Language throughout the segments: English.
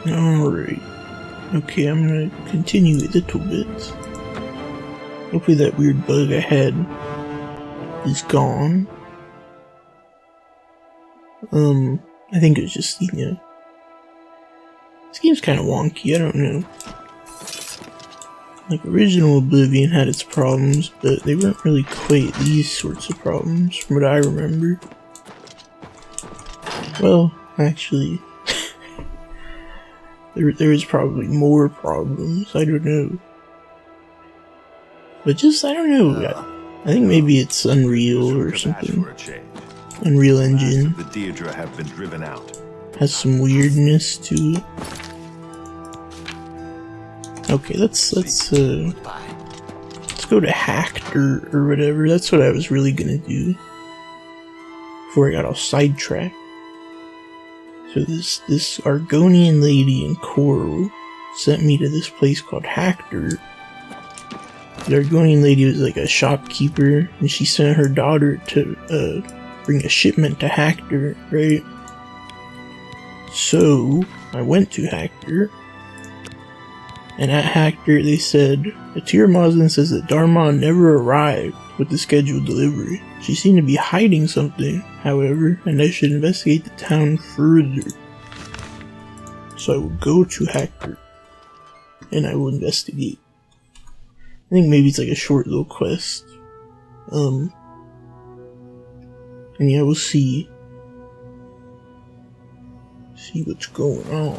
Alright. Okay, I'm gonna continue a little bit. Hopefully that weird bug I had is gone. I think it was just, you know, this game's kind of wonky, I don't know. Like, original Oblivion had its problems, but they weren't really quite these sorts of problems, from what I remember. Well, actually, there is probably more problems, I don't know. But just, I don't know, I think maybe it's Unreal or something. Unreal Engine the Deirdre have been driven out. Has some weirdness to it. Okay, let's go to Hackdirt or whatever. That's what I was really gonna do before I got all sidetracked. So this Argonian lady in Chorrol sent me to this place called Hackdirt. The Argonian lady was like a shopkeeper, and she sent her daughter to bring a shipment to Hackdirt, right? So I went to Hackdirt. And at Hackdirt they said, a Tier Moslin says that Dar-Ma never arrived with the scheduled delivery. She seemed to be hiding something, however, and I should investigate the town further. So I will go to Hackdirt, and I will investigate. I think maybe it's like a short little quest. And yeah, we'll see what's going on.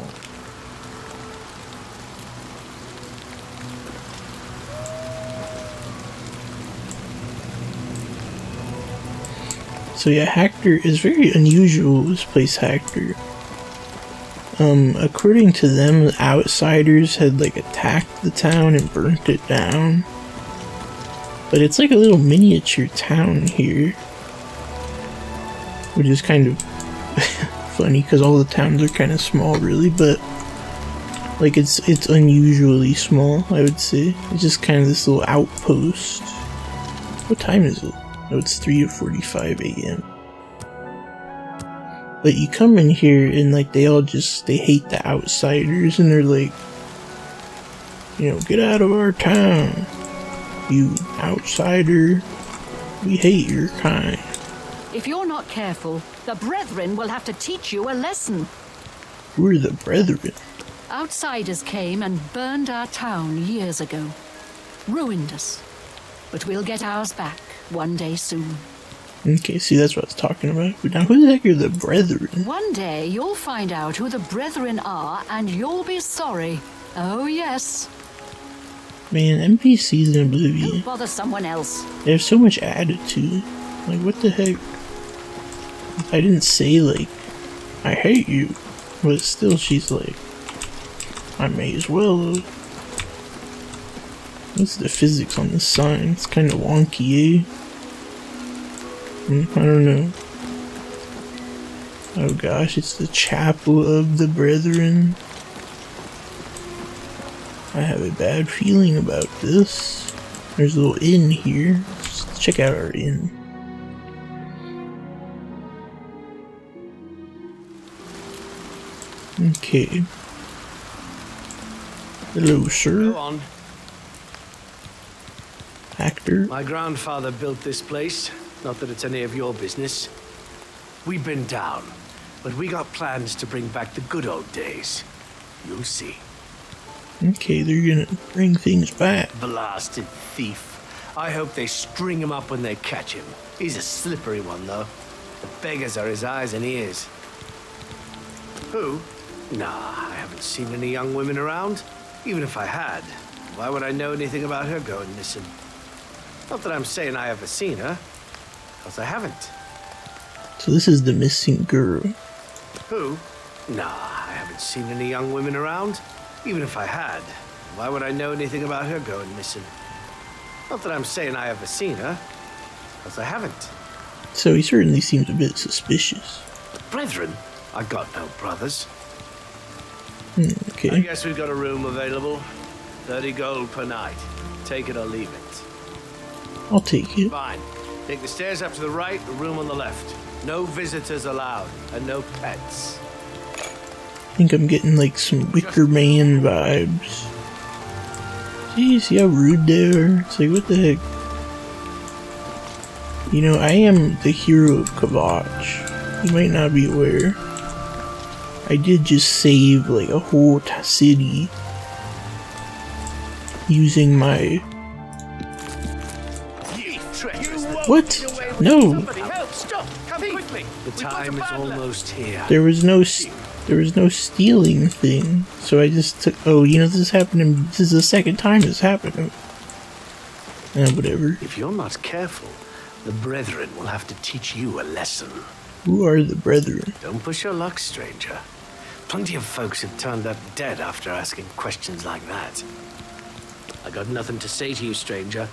So yeah, Hackdirt is very unusual, this place Hackdirt. According to them, outsiders had like attacked the town and burnt it down. But it's like a little miniature town here. Which is kind of funny because all the towns are kind of small really, but like it's unusually small, I would say. It's just kind of this little outpost. What time is it? Oh, it's 3:45 a.m. But you come in here and like they hate the outsiders and they're like, you know, get out of our town, you outsider, we hate your kind. If you're not careful, the Brethren will have to teach you a lesson. Who are the Brethren? Outsiders came and burned our town years ago. Ruined us. But we'll get ours back one day soon. Okay, see, that's what I was talking about. Now, who the heck are the Brethren? One day, you'll find out who the Brethren are, and you'll be sorry. Oh, yes. Man, NPCs in Oblivion. Don't bother someone else. They have so much attitude. Like, what the heck? I didn't say, like, I hate you. But still, she's like, I may as well. What's the physics on this sign? It's kind of wonky, eh? I don't know. Oh gosh, it's the Chapel of the Brethren. I have a bad feeling about this. There's a little inn here. Let's check out our inn. Okay. Hello, sir. Go on. Actor. My grandfather built this place. Not that it's any of your business. We've been down, but we got plans to bring back the good old days. You'll see. Okay, they're gonna bring things back. Blasted thief. I hope they string him up when they catch him. He's a slippery one, though. The beggars are his eyes and ears. Who? Nah, I haven't seen any young women around. Even if I had, why would I know anything about her going missing? Not that I'm saying I ever seen her, because I haven't. So this is the missing girl. Who? Nah, I haven't seen any young women around. Even if I had, why would I know anything about her going missing? Not that I'm saying I ever seen her, because I haven't. So he certainly seems a bit suspicious. Brethren? I got no brothers. Okay. I guess we've got a room available. 30 gold per night. Take it or leave it. I'll take it. Fine. Take the stairs up to the right, the room on the left. No visitors allowed, and no pets. think I'm getting like some Wicker Man vibes. See how rude they are? It's like, what the heck? You know, I am the hero of Kavach. You might not be aware. I did just save like a whole city using my... What? No! The time is almost here. There was no stealing thing, so I just took. Oh, you know, this is happening. This is the second time this happened. Whatever. If you're not careful, the brethren will have to teach you a lesson. Who are the brethren? Don't push your luck, stranger. Plenty of folks have turned up dead after asking questions like that. I got nothing to say to you, stranger.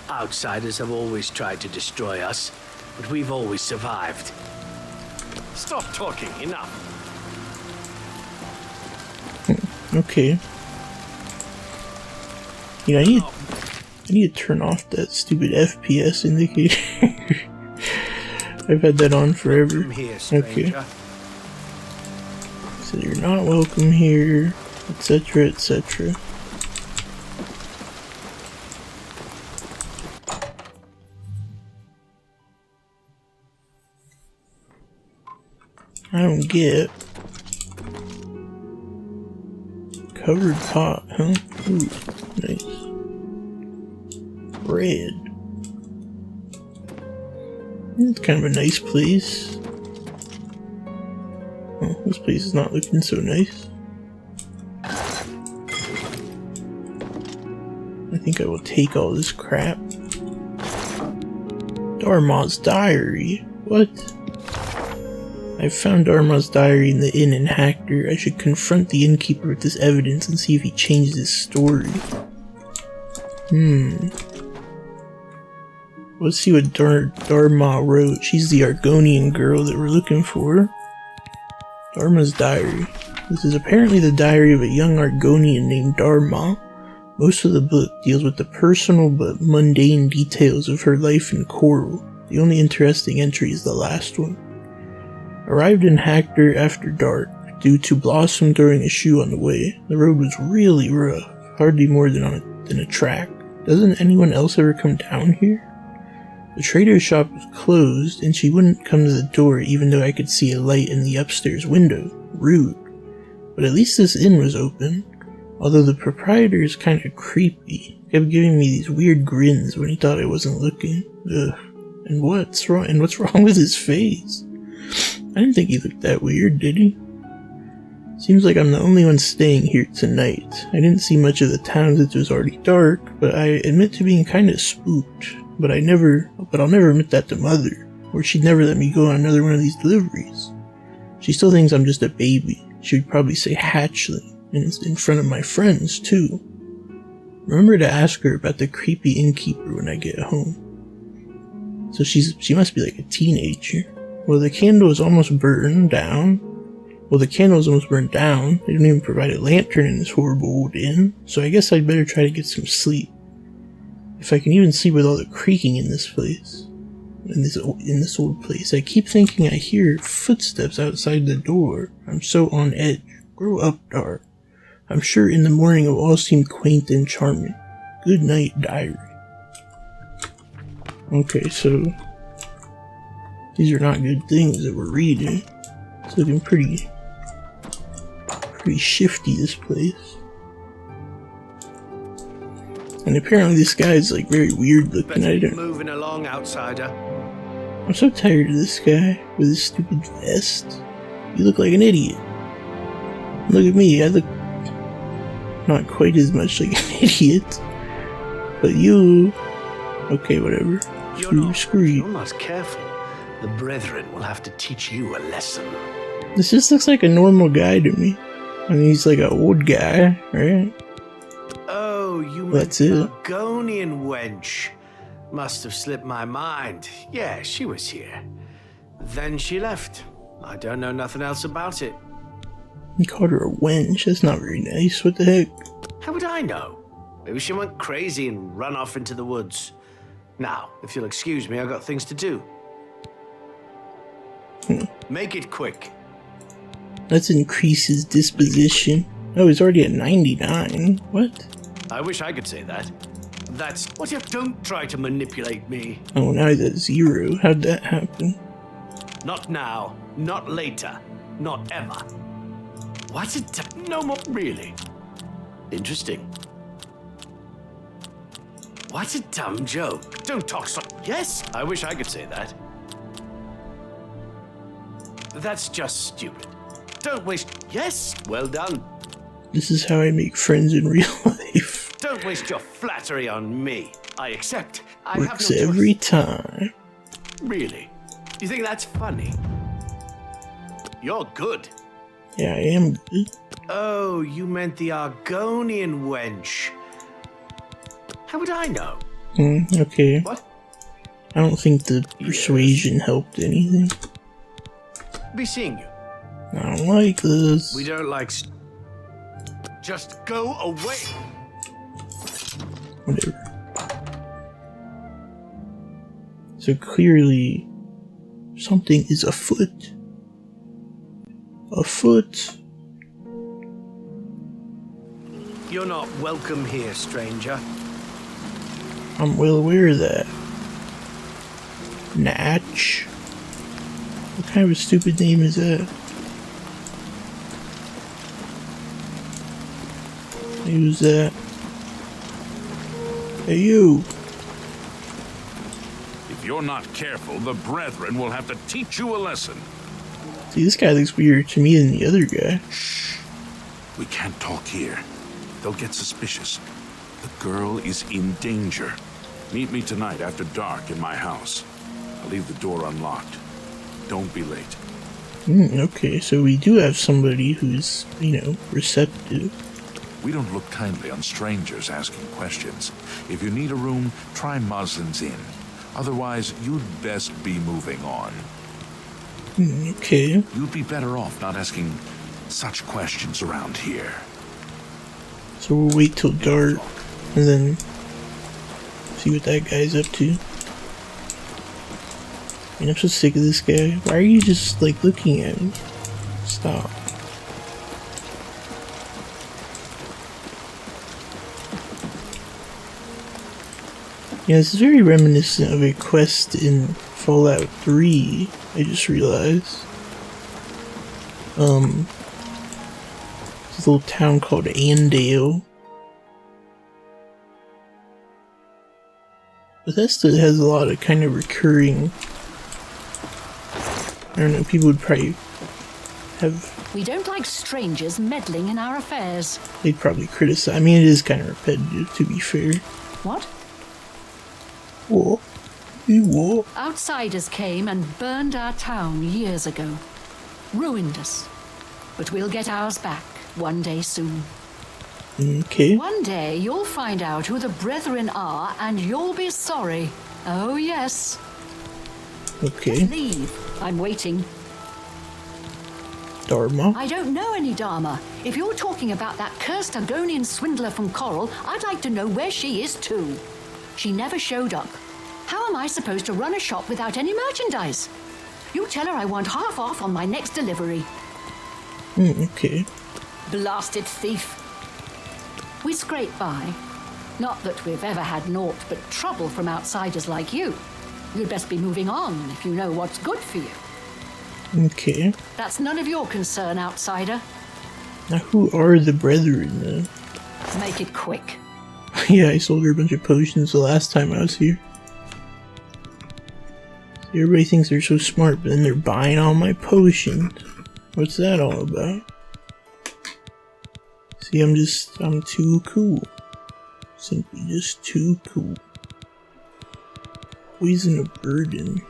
Outsiders have always tried to destroy us, but we've always survived. Stop talking, enough. Okay. You know, I need to turn off that stupid FPS indicator. I've had that on forever. Okay. So you're not welcome here, etc., etc. I don't get. Covered pot, huh? Ooh, nice. Red. It's kind of a nice place. Oh, this place is not looking so nice. I think I will take all this crap. Dar-Ma's diary? What? I found Dar-Ma's diary in the inn in Hackdirt. I should confront the innkeeper with this evidence and see if he changes his story. Let's see what Dar-Ma wrote. She's the Argonian girl that we're looking for. Dar-Ma's diary. This is apparently the diary of a young Argonian named Dar-Ma. Most of the book deals with the personal but mundane details of her life in Chorrol. The only interesting entry is the last one. Arrived in Hackdirt after dark, due to Blossom throwing a shoe on the way. The road was really rough, hardly more than a track. Doesn't anyone else ever come down here? The trader's shop was closed, and she wouldn't come to the door even though I could see a light in the upstairs window. Rude. But at least this inn was open, although the proprietor is kind of creepy. Kept giving me these weird grins when he thought I wasn't looking. Ugh. And what's wrong with his face? I didn't think he looked that weird, did he? Seems like I'm the only one staying here tonight. I didn't see much of the town since it was already dark, but I admit to being kind of spooked. But I'll never admit that to Mother, or she'd never let me go on another one of these deliveries. She still thinks I'm just a baby. She would probably say hatchling, and in front of my friends, too. Remember to ask her about the creepy innkeeper when I get home. So she must be like a teenager. Well, the candle is almost burned down. They don't even provide a lantern in this horrible old inn, so I guess I'd better try to get some sleep. If I can even sleep with all the creaking in this place. In this old place. I keep thinking I hear footsteps outside the door. I'm so on edge. Grow up, Dar. I'm sure in the morning it will all seem quaint and charming. Good night, diary. Okay, so these are not good things that we're reading. It's looking pretty shifty, this place. And apparently this guy's like very weird looking. Moving along, outsider. I'm so tired of this guy with his stupid vest. You look like an idiot. Look at me, I look not quite as much like an idiot. But you... Okay, whatever. Screw you. You're not careful. The brethren will have to teach you a lesson. This just looks like a normal guy to me. I mean, he's like an old guy, right? Oh, you That's it. Argonian wench. Must have slipped my mind. Yeah, she was here. Then she left. I don't know nothing else about it. You called her a wench. That's not very nice. What the heck? How would I know? Maybe she went crazy and ran off into the woods. Now, if you'll excuse me, I've got things to do. Make it quick. Let's increase his disposition. Oh, he's already at 99. What? I wish I could say that. That's what you don't try to manipulate me. Oh, now he's at 0. How'd that happen? Not now, not later, not ever. What's it? No more, really. Interesting. What's a dumb joke? Don't talk so. Yes, I wish I could say that. That's just stupid. Don't waste. Yes, well done. This is how I make friends in real life. Don't waste your flattery on me. I accept. I Works have no every choice. time. Really? You think that's funny? You're good. Yeah, I am good. Oh, you meant the Argonian wench. How would I know? Okay. What? I don't think the persuasion helped anything. Be seeing you. I don't like this. We don't like. Just go away. Whatever. So clearly, something is afoot. Afoot. You're not welcome here, stranger. I'm well aware of that. Natch. What kind of a stupid name is that? Who's that? Hey, you. If you're not careful, the brethren will have to teach you a lesson. See, this guy looks weirder to me than the other guy. Shh. We can't talk here. They'll get suspicious. The girl is in danger. Meet me tonight after dark in my house. I'll leave the door unlocked. Don't be late. Okay, so we do have somebody who's, receptive. We don't look kindly on strangers asking questions. If you need a room, try Muslin's Inn. Otherwise, you'd best be moving on. Okay. You'd be better off not asking such questions around here. So we'll wait till dark and then see what that guy's up to. I'm so sick of this guy. Why are you just looking at me? Stop. Yeah, this is very reminiscent of a quest in Fallout 3, I just realized. This little town called Andale. Bethesda has a lot of kind of recurring, I don't know, people would probably have... We don't like strangers meddling in our affairs. They'd probably criticize. I mean, it is kind of repetitive, to be fair. What? What? What? Outsiders came and burned our town years ago. Ruined us. But we'll get ours back one day soon. Okay. One day you'll find out who the Brethren are and you'll be sorry. Oh yes. Okay. Leave. I'm waiting. Dar-Ma. I don't know any Dar-Ma. If you're talking about that cursed Argonian swindler from Chorrol, I'd like to know where she is too. She never showed up. How am I supposed to run a shop without any merchandise? You tell her I want half off on my next delivery. Okay. Blasted thief. We scrape by. Not that we've ever had naught but trouble from outsiders like you. You'd best be moving on if you know what's good for you. Okay. That's none of your concern, outsider. Now, who are the Brethren, though? Make it quick. Yeah, I sold her a bunch of potions the last time I was here. Everybody thinks they're so smart, but then they're buying all my potions. What's that all about? See, I'm too cool. Simply just too cool. Poison a burden.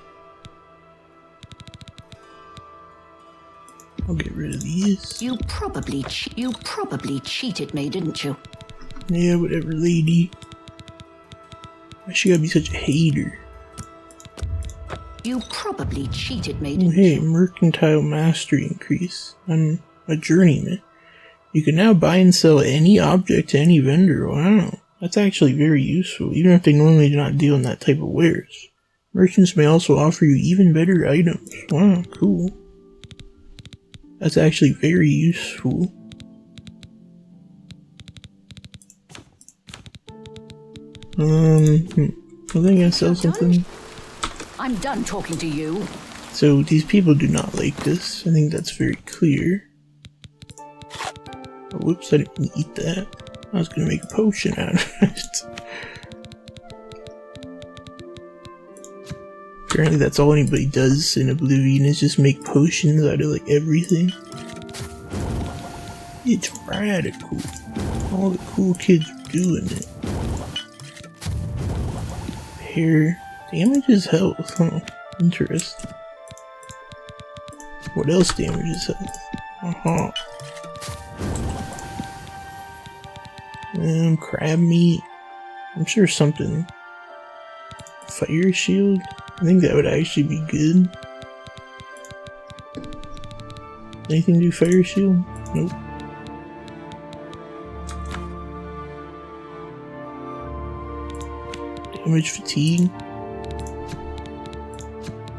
I'll get rid of these. You probably cheated me, didn't you? Yeah, whatever, lady. Why she gotta be such a hater? You probably cheated me, Oh, didn't hey, you? mercantile mastery increase. I'm a journeyman. You can now buy and sell any object to any vendor. Wow, that's actually very useful, even if they normally do not deal in that type of wares. Merchants may also offer you even better items. Wow, cool. That's actually very useful. I think I sell something. I'm done talking to you. So these people do not like this. I think that's very clear. Oh, whoops, I didn't eat that. I was gonna make a potion out of it. Apparently that's all anybody does in Oblivion is just make potions out of like everything. It's radical. All the cool kids are doing it. Hair damages health, huh? Interesting. What else damages health? Uh-huh. Crab meat. I'm sure something. Fire shield? I think that would actually be good. Anything do fire shield? Nope. Damage fatigue?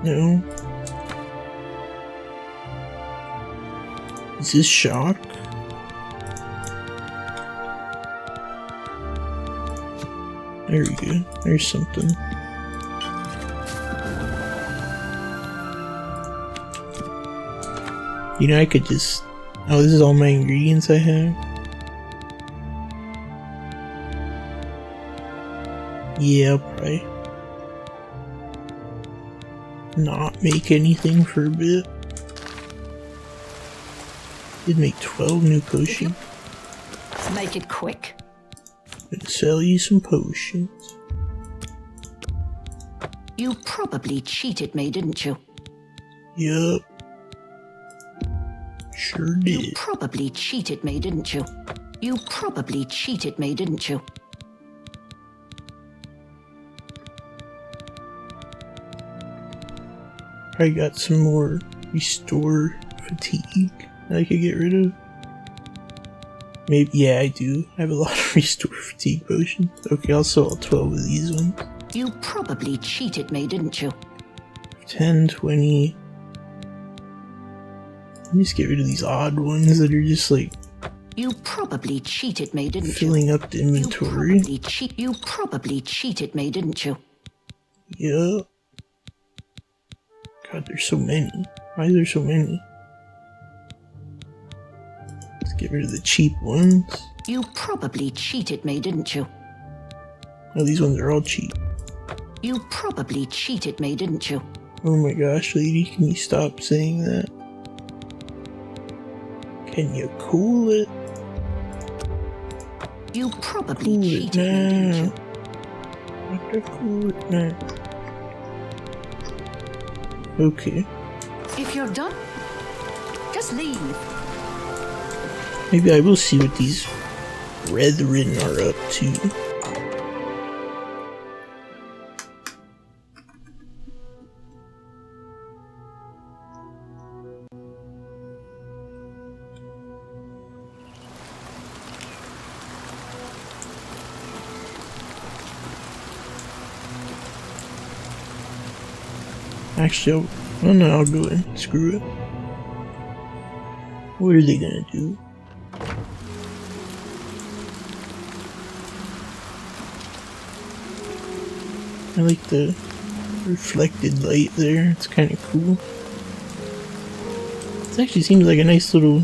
No. Is this shock? There we go. There's something. You know, I could just... Oh, this is all my ingredients I have? Yeah, I'll probably not make anything for a bit. Did make 12 new potions. Let's make it quick. Gonna sell you some potions. You probably cheated me, didn't you? Yup. Sure did. You probably cheated me, didn't you? You probably cheated me, didn't you? I got some more restore fatigue that I could get rid of. Maybe, yeah, I do. I have a lot of restore fatigue potions. Okay, I'll sell 12 of these ones. You probably cheated me, didn't you? 10, 20. Let me just get rid of these odd ones that are just like... You probably cheated me, didn't you? Filling up the inventory. You probably cheated me, didn't you? Yup. God, there's so many. Why is there so many? Let's get rid of the cheap ones. You probably cheated me, didn't you? Oh, these ones are all cheap. You probably cheated me, didn't you? Oh my gosh, lady, can you stop saying that? Can you cool it? You probably Cool it cheated me, didn't now. you? What the cool it now? Okay. If you're done, just leave. Maybe I will see what these brethren are up to. Actually, I'll go in. Screw it. What are they gonna do? I like the reflected light there. It's kind of cool. This actually seems like a nice little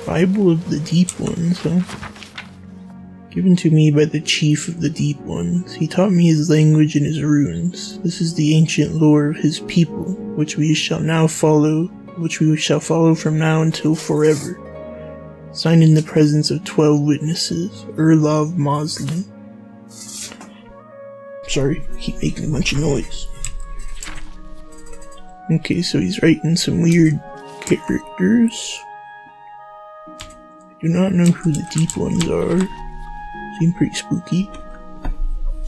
Bible of the Deep Ones, huh? Given to me by the chief of the Deep Ones. He taught me his language and his runes. This is the ancient lore of his people, which we shall follow from now until forever. Signed in the presence of 12 witnesses, Urlav Moslem. Sorry, I keep making a bunch of noise. Okay, so he's writing some weird characters. I do not know who the Deep Ones are. Seem pretty spooky.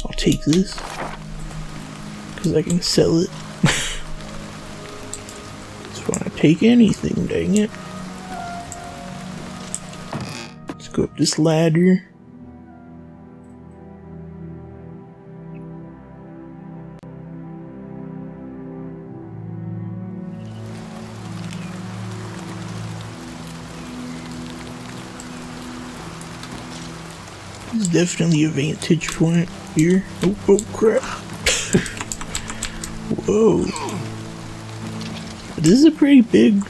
I'll take this, because I can sell it. Just want to take anything, dang it. Let's go up this ladder. There's definitely a vantage point here. Oh, oh crap. Whoa. But this is a pretty big,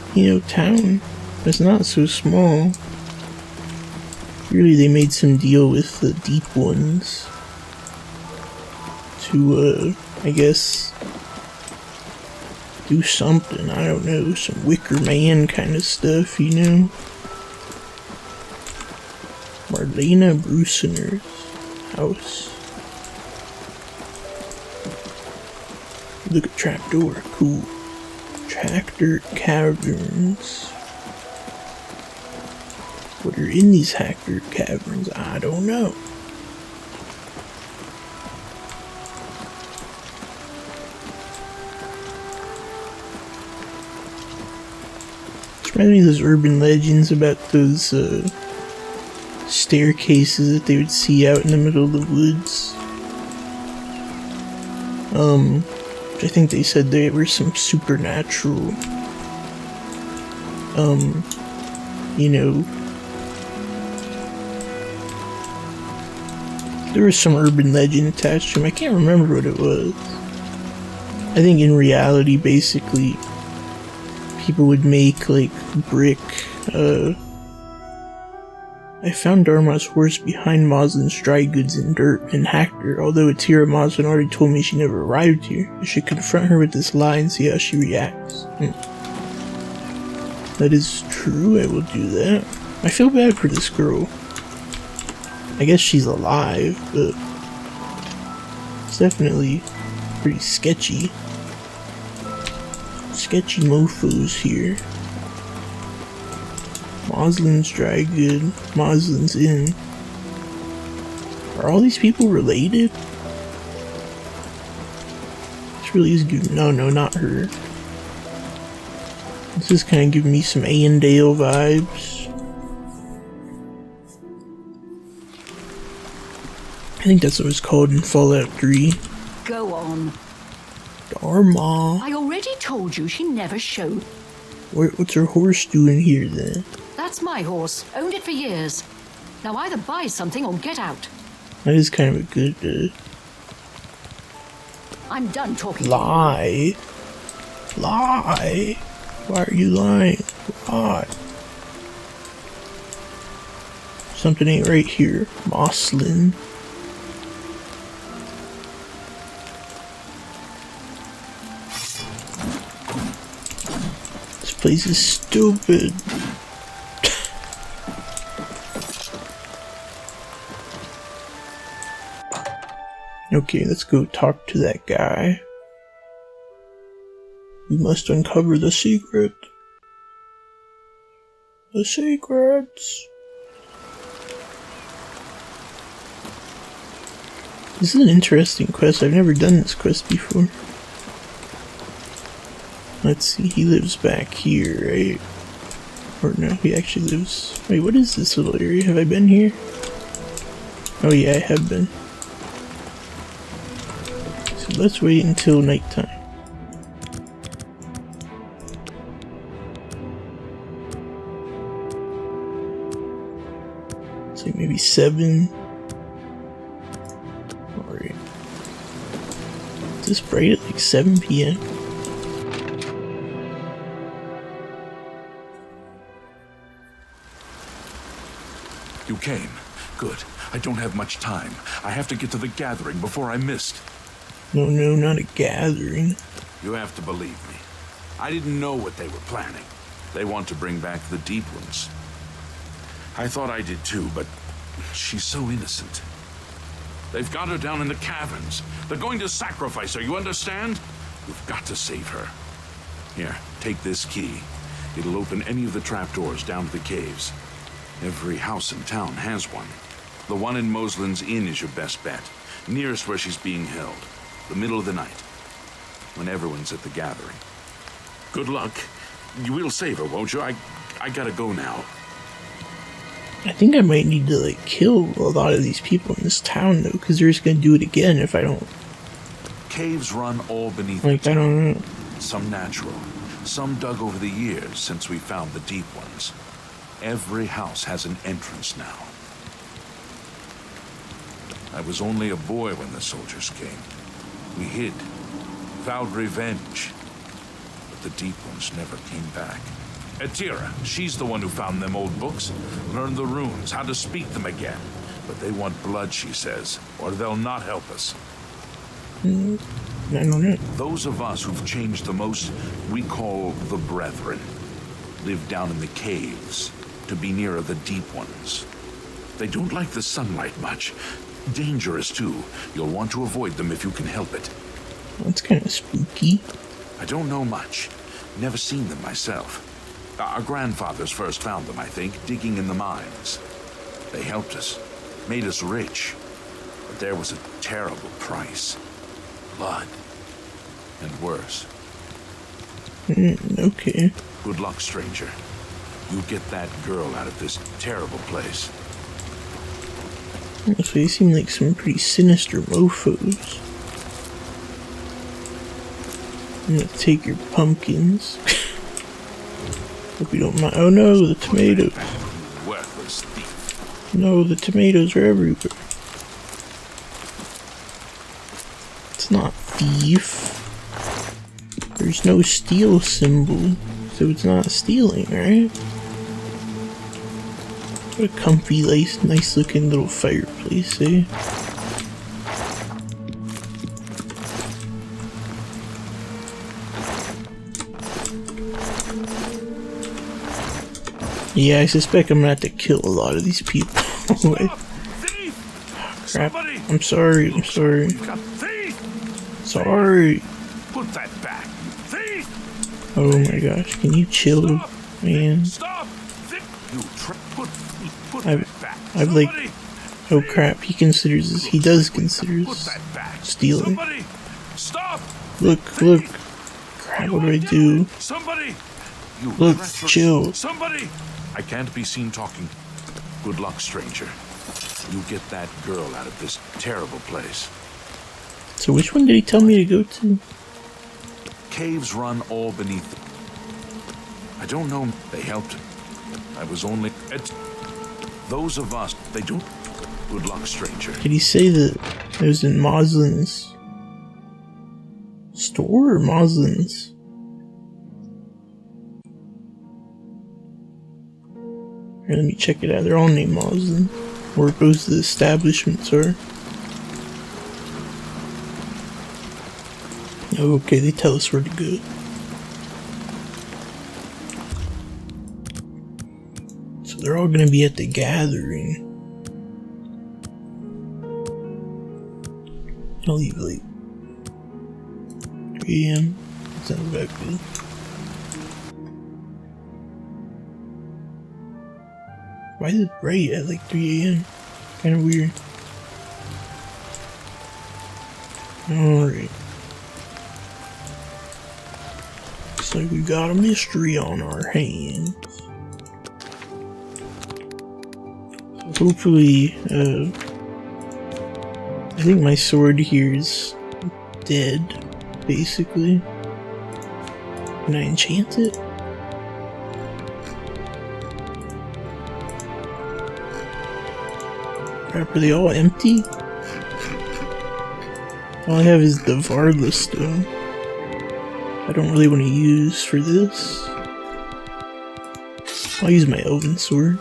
town. It's not so small. Really, they made some deal with the deep ones to, I guess, do something. I don't know, some Wicker Man kind of stuff, Marlena Brusener's house. Look at trapdoor, cool. Hackdirt caverns. What are in these Hackdirt caverns? I don't know. This reminds me of those urban legends about those staircases that they would see out in the middle of the woods. I think they said they were some supernatural, there was some urban legend attached to them. I can't remember what it was. I think in reality, basically, people would make, like, brick, I found Dar-Ma's horse behind Moslin's dry goods in dirt and Hackdirt. Although Atira Moslin already told me she never arrived here, I should confront her with this lie and see how she reacts. That is true, I will do that. I feel bad for this girl. I guess she's alive, but it's definitely pretty sketchy. Sketchy mofos here. Moslin's dry good. Moslin's inn. Are all these people related? This really is giving. No, not her. This is kind of giving me some Andale vibes. I think that's what it's called in Fallout 3. Go on. Dar-Ma. I already told you she never showed. What's her horse doing here then? That's my horse. Owned it for years. Now either buy something or get out. That is kind of a good, I'm done talking. Lie. Lie. Why are you lying? Lie. Something ain't right here. Moslin. This place is stupid. Okay, let's go talk to that guy. We must uncover the secret. The secrets. This is an interesting quest. I've never done this quest before. Let's see, he lives back here, right? Or no, he actually lives... Wait, what is this little area? Have I been here? Oh yeah, I have been. So let's wait until nighttime. It's like maybe 7. Alright. Is this bright at like 7 p.m.? You came. Good. I don't have much time. I have to get to the gathering before I missed. No, not a gathering. You have to believe me. I didn't know what they were planning. They want to bring back the Deep Ones. I thought I did too, but she's so innocent. They've got her down in the caverns. They're going to sacrifice her, you understand? We've got to save her. Here, take this key. It'll open any of the trapdoors down to the caves. Every house in town has one. The one in Moslin's Inn is your best bet. Nearest where she's being held. The middle of the night. When everyone's at the gathering. Good luck. You will save her, won't you? I gotta go now. I think I might need to, like, kill a lot of these people in this town, though, because they're just gonna do it again if I don't... Caves run all beneath Like, I don't know. Some natural. Some dug over the years since we found the Deep Ones. Every house has an entrance now. I was only a boy when the soldiers came. We hid, vowed revenge. But the Deep Ones never came back. Etira, she's the one who found them old books, learned the runes, how to speak them again. But they want blood, she says, or they'll not help us. I don't know. Those of us who've changed the most, we call the Brethren. Live down in the caves, to be nearer the Deep Ones. They don't like the sunlight much. Dangerous, too. You'll want to avoid them if you can help it. That's kind of spooky. I don't know much. Never seen them myself. Our grandfathers first found them, I think, digging in the mines. They helped us, made us rich. But there was a terrible price. Blood. And worse. Okay. Good luck, stranger. You get that girl out of this terrible place. So they seem like some pretty sinister mofos. I'm gonna take your pumpkins. Hope you don't mind. Oh no, the tomatoes. Worthless thief. No, the tomatoes are everywhere. It's not thief. There's no steal symbol, so it's not stealing, right? What a comfy, nice looking little fireplace, eh? Yeah, I suspect I'm gonna have to kill a lot of these people. Crap. I'm sorry, I'm sorry. Sorry. Put that back. Thief! Oh my gosh, can you chill, man? Stop! I've like, oh crap, he does consider this stealing. Stop! Look, crap, what do I do? Somebody! Look, chill. Somebody! I can't be seen talking. Good luck, stranger. You get that girl out of this terrible place. So which one did he tell me to go to? Caves run all beneath. I don't know. They helped. I was only those of us. They don't. Good luck, stranger. Did he say that it was in Moslin's store or Moslin's? Here, let me check it out. They're all named Moslin. Where both of the establishments are. Oh, okay, they tell us where to go. So they're all gonna be at the gathering. I'll leave late. 3 AM. Sounds about good. Why is it bright at like 3 AM? Kinda weird. Alright. Looks like we got a mystery on our hands. So hopefully, I think my sword here is dead, basically. Can I enchant it? Crap, are they all empty? All I have is the Varla stone. I don't really want to use for this. I'll use my elven sword.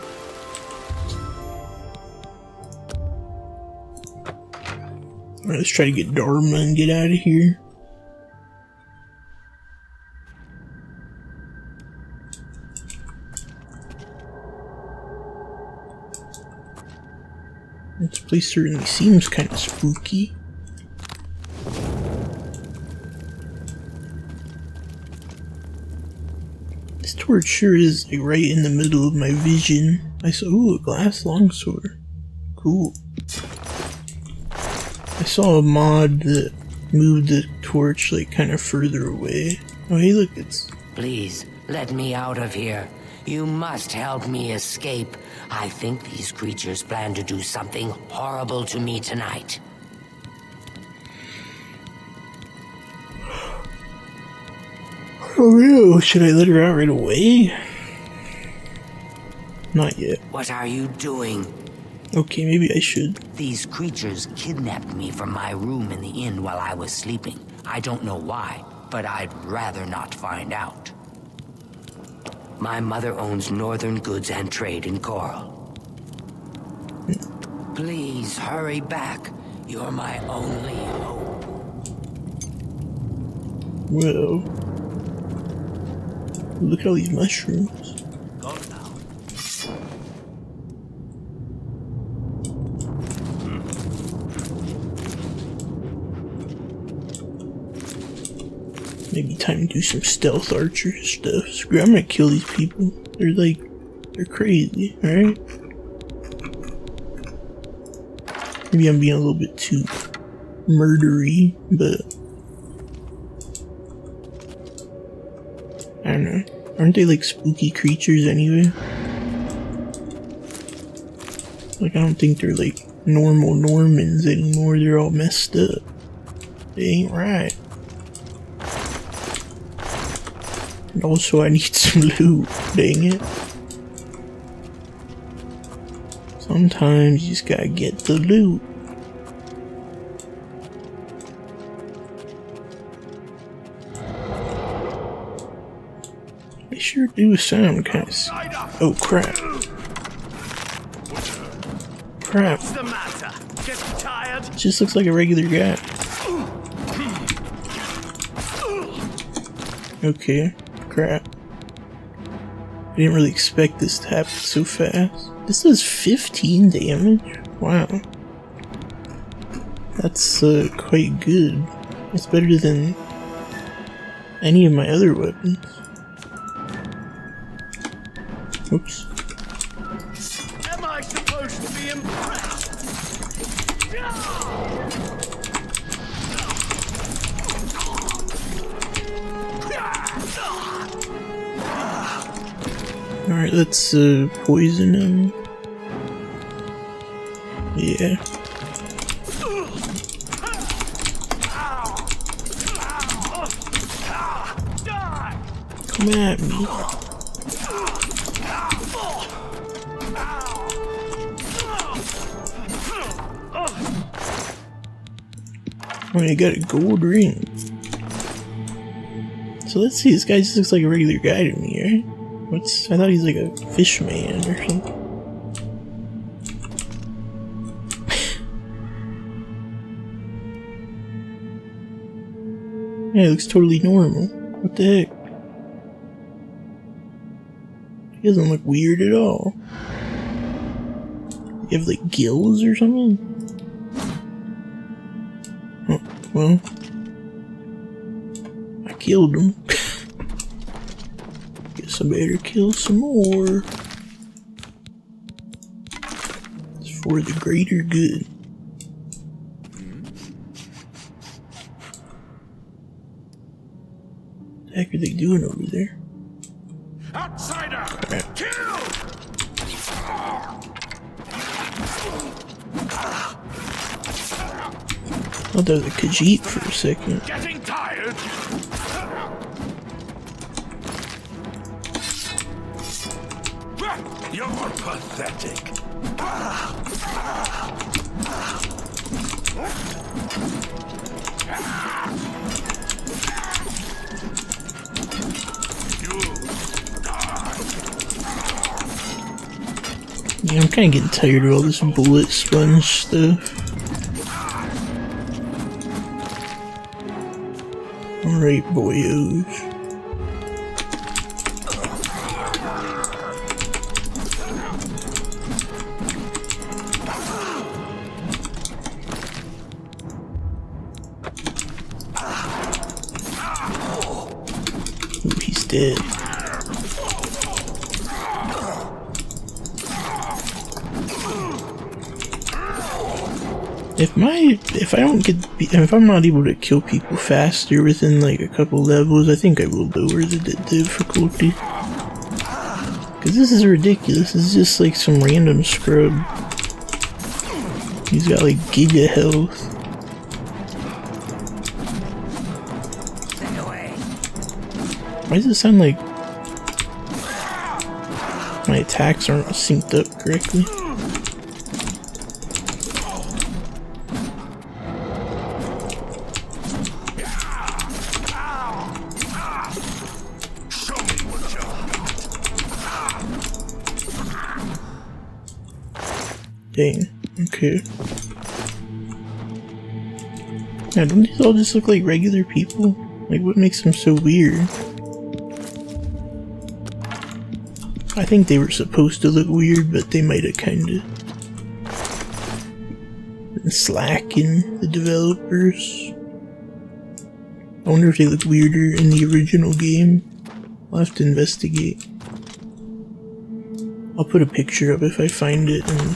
Alright, let's try to get Dar-Ma and get out of here. This place certainly seems kind of spooky. This torch sure is like right in the middle of my vision. I saw, ooh, a glass longsword. Cool. I saw a mod that moved the torch like kind of further away. Oh hey, look, it's... Please, let me out of here. You must help me escape. I think these creatures plan to do something horrible to me tonight. Oh no, should I let her out right away? Not yet. What are you doing? Okay, maybe I should. These creatures kidnapped me from my room in the inn while I was sleeping. I don't know why, but I'd rather not find out. My mother owns Northern Goods and Trade in Chorrol. Please hurry back. You're my only hope. Whoa. Look at all these mushrooms. Go now. Maybe time to do some stealth archer stuff. Screw it, I'm gonna kill these people. They're crazy, alright? Maybe I'm being a little bit too murdery, but I don't know. Aren't they like spooky creatures anyway? Like, I don't think they're like normal Normans anymore. They're all messed up. They ain't right. And also, I need some loot. Dang it. Sometimes you just gotta get the loot. They sure do sound kind of. Oh crap! Crap! What's the matter? Get tired? It just looks like a regular guy. Okay, crap. I didn't really expect this to happen so fast. This does 15 damage? Wow. That's quite good. It's better than any of my other weapons. Oops. Am I supposed to be impressed? Alright, let's poison him. Yeah. Come at me. Oh, you got a gold ring. So let's see, this guy just looks like a regular guy to me, right? I thought he's like a fish man or something. Yeah, he looks totally normal. What the heck? He doesn't look weird at all. You have like gills or something? Oh, well, I killed him. Guess I better kill some more. It's for the greater good. What the heck are they doing over there? Outsider! Kill! I thought that was a Khajiit for a second. Getting tired? You're pathetic. Yeah, I'm kinda getting tired of all this bullet sponge stuff. Alright, boyos. Ooh, he's dead. If I'm not able to kill people faster within like a couple levels, I think I will lower the difficulty. Cause this is ridiculous. This is just like some random scrub. He's got like giga health. Why does it sound like my attacks aren't synced up correctly? Dang. Okay. Now, don't these all just look like regular people? Like, what makes them so weird? I think they were supposed to look weird, but they might have kinda been slacking, the developers. I wonder if they look weirder in the original game. I'll have to investigate. I'll put a picture up if I find it and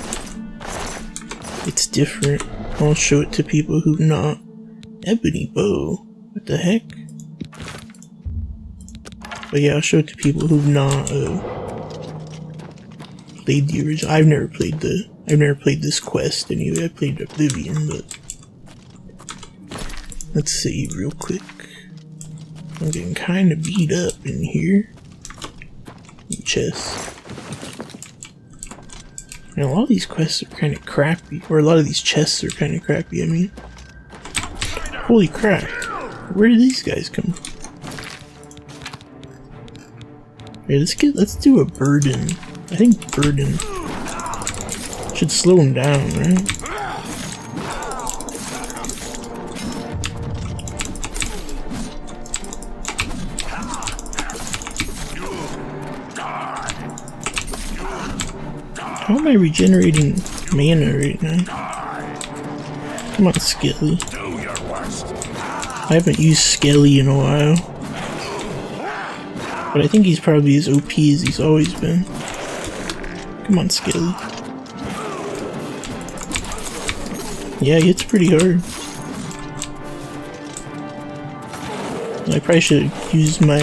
it's different. I'll show it to people who've not. Ebony bow? What the heck? But yeah, I'll show it to people who've not played the original. I've never played this quest anyway. I played Oblivion, but let's save real quick. I'm getting kind of beat up in here. Chest. And a lot of these quests are kind of crappy, or a lot of these chests are kind of crappy. I mean, holy crap! Where did these guys come from? Okay, let's do a burden. I think burden should slow him down, right? How am I regenerating mana right now? Come on, Skelly. I haven't used Skelly in a while. But I think he's probably as OP as he's always been. Come on, Skelly. Yeah, he hits pretty hard. I probably should have used my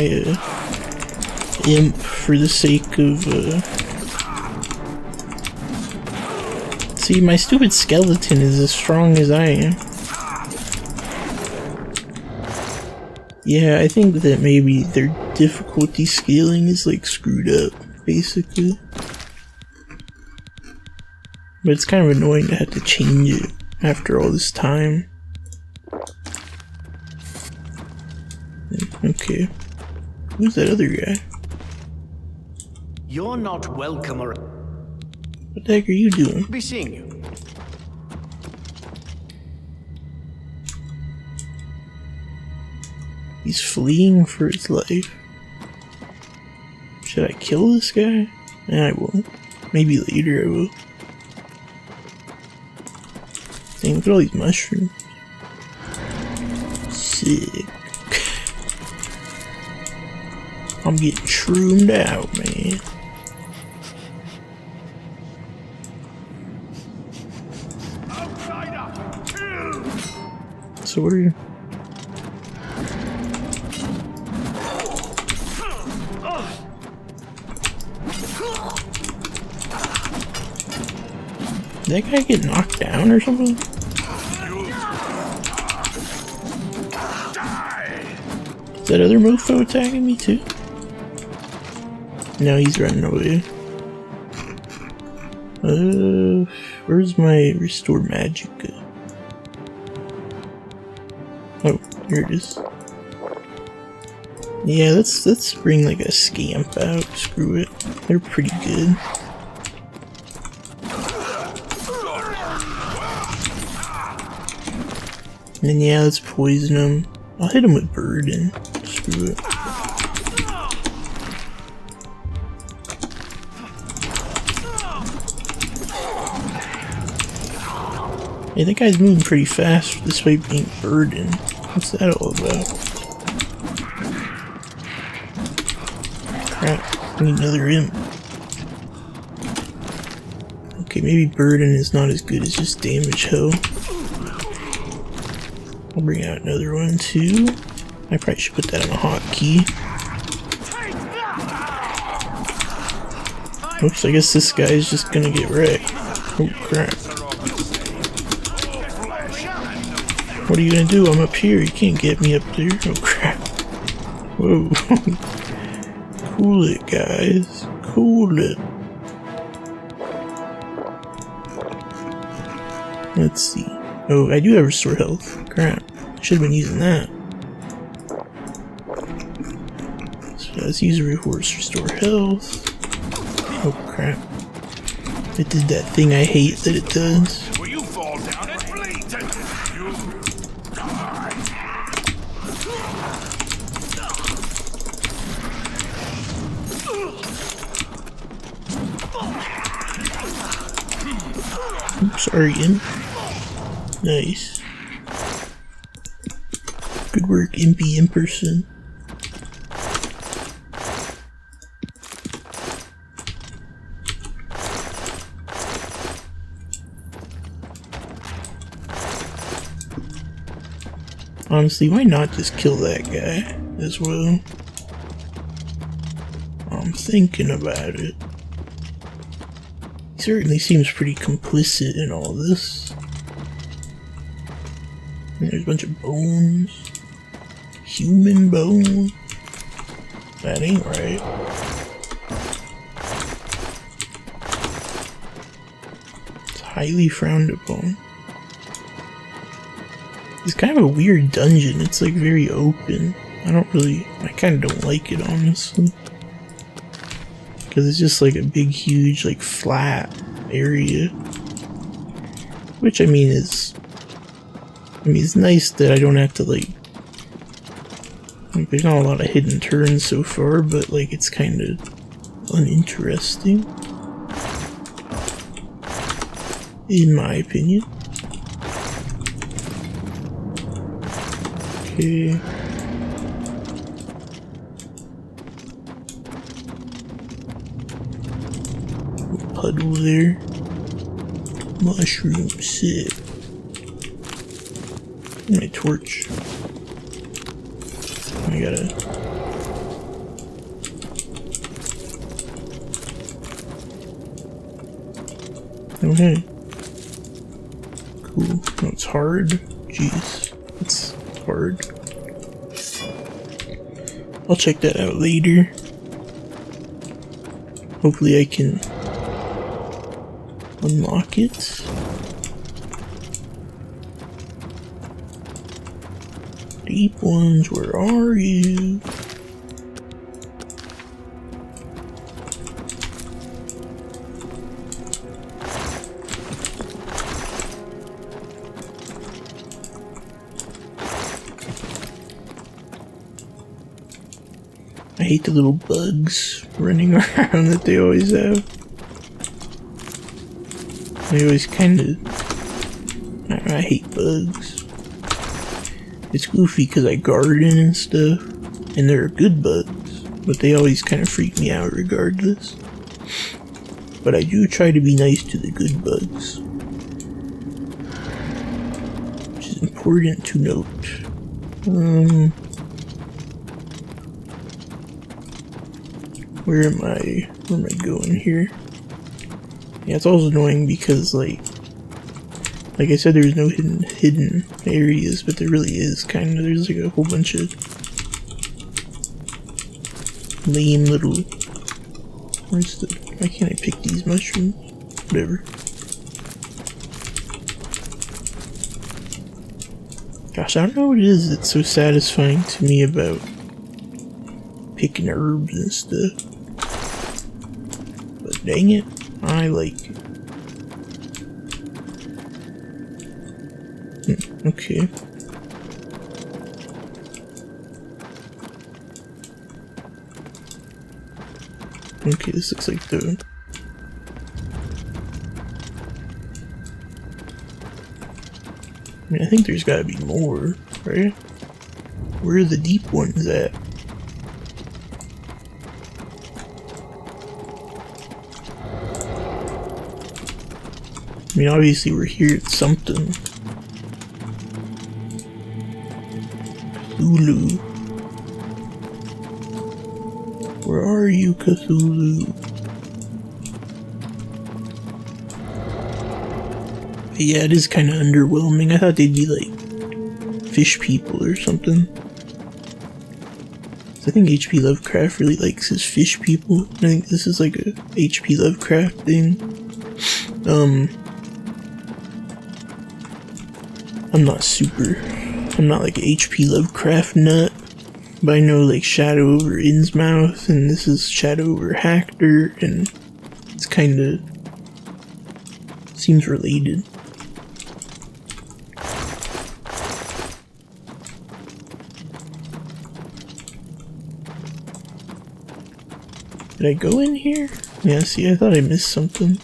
imp for the sake of see, my stupid skeleton is as strong as I am. Yeah, I think that maybe their difficulty scaling is like screwed up, basically. But it's kind of annoying to have to change it after all this time. Okay. Who's that other guy? You're not welcome or... What the heck are you doing? Be seeing you. He's fleeing for his life. Should I kill this guy? Nah, I won't. Maybe later I will. Dang, look at all these mushrooms. Sick. I'm getting shroomed out, man. So what are you? Did that guy get knocked down or something? Is that other mofo attacking me too? No, he's running away. Where's my restore magic? Oh, here it is. Yeah, let's bring like a scamp out. Screw it. They're pretty good. And yeah, let's poison him. I'll hit him with burden. Screw it. Yeah, that guy's moving pretty fast despite being burdened. What's that all about? Crap, I need another imp. Okay, maybe burden is not as good as just damage hell. I'll bring out another one too. I probably should put that on a hotkey. Oops, I guess this guy is just gonna get wrecked. Oh crap. What are you gonna do? I'm up here. You can't get me up there. Oh crap. Whoa. Cool it, guys. Cool it. Let's see. Oh, I do have restore health. Crap. I should have been using that. So let's use a horse restore health. Oh crap. It did that thing I hate that it does. Will you fall down and bleed? You die. Oops, sorry, Imp. Nice. Good work, Impy Imperson. Honestly, why not just kill that guy as well? I'm thinking about it. He certainly seems pretty complicit in all this. And there's a bunch of bones. Human bones. That ain't right. It's highly frowned upon. It's kind of a weird dungeon. It's like very open. I kind of don't like it, honestly. Because it's just like a big, huge, like flat area. Which, I mean, it's nice that I don't have to like there's not a lot of hidden turns so far, but like it's kind of uninteresting. In my opinion. Okay. Puddle there. Mushroom, sick. My torch. I gotta. Okay. Cool. No, it's hard. Jeez. It's hard. I'll check that out later. Hopefully I can unlock it. Deep ones, where are you? I hate the little bugs running around that they always have. They always kinda... I hate bugs. It's goofy because I garden and stuff, and there are good bugs, but they always kind of freak me out regardless. But I do try to be nice to the good bugs, which is important to note. Where am I going here? Yeah, it's also annoying because like I said, there's no hidden areas, but there really is kind of. There's like a whole bunch of lame little. Why can't I pick these mushrooms? Whatever. Gosh, I don't know what it is that's so satisfying to me about picking herbs and stuff. But dang it, I like it. Okay. Okay, this looks like the... I mean, I think there's gotta be more, right? Where are the deep ones at? I mean, obviously we're here at something. Cthulhu. Where are you, Cthulhu? But yeah, it is kind of underwhelming. I thought they'd be like fish people or something. I think H.P. Lovecraft really likes his fish people. I think this is like a H.P. Lovecraft thing. I'm not like an H.P. Lovecraft nut, but I know like Shadow Over Innsmouth, and this is Shadow Over Hackdirt, and it's kinda Seems related. Did I go in here? Yeah, see, I thought I missed something.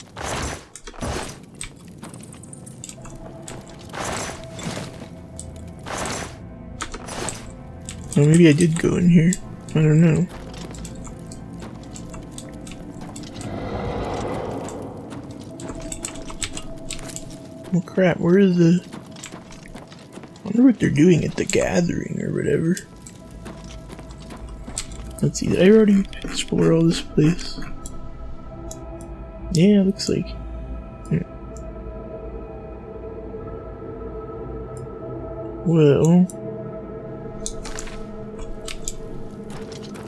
Well, maybe I did go in here. I don't know. Oh crap, where is the... I wonder what they're doing at the gathering or whatever. Let's see, did I already explore all this place? Yeah, looks like... Well...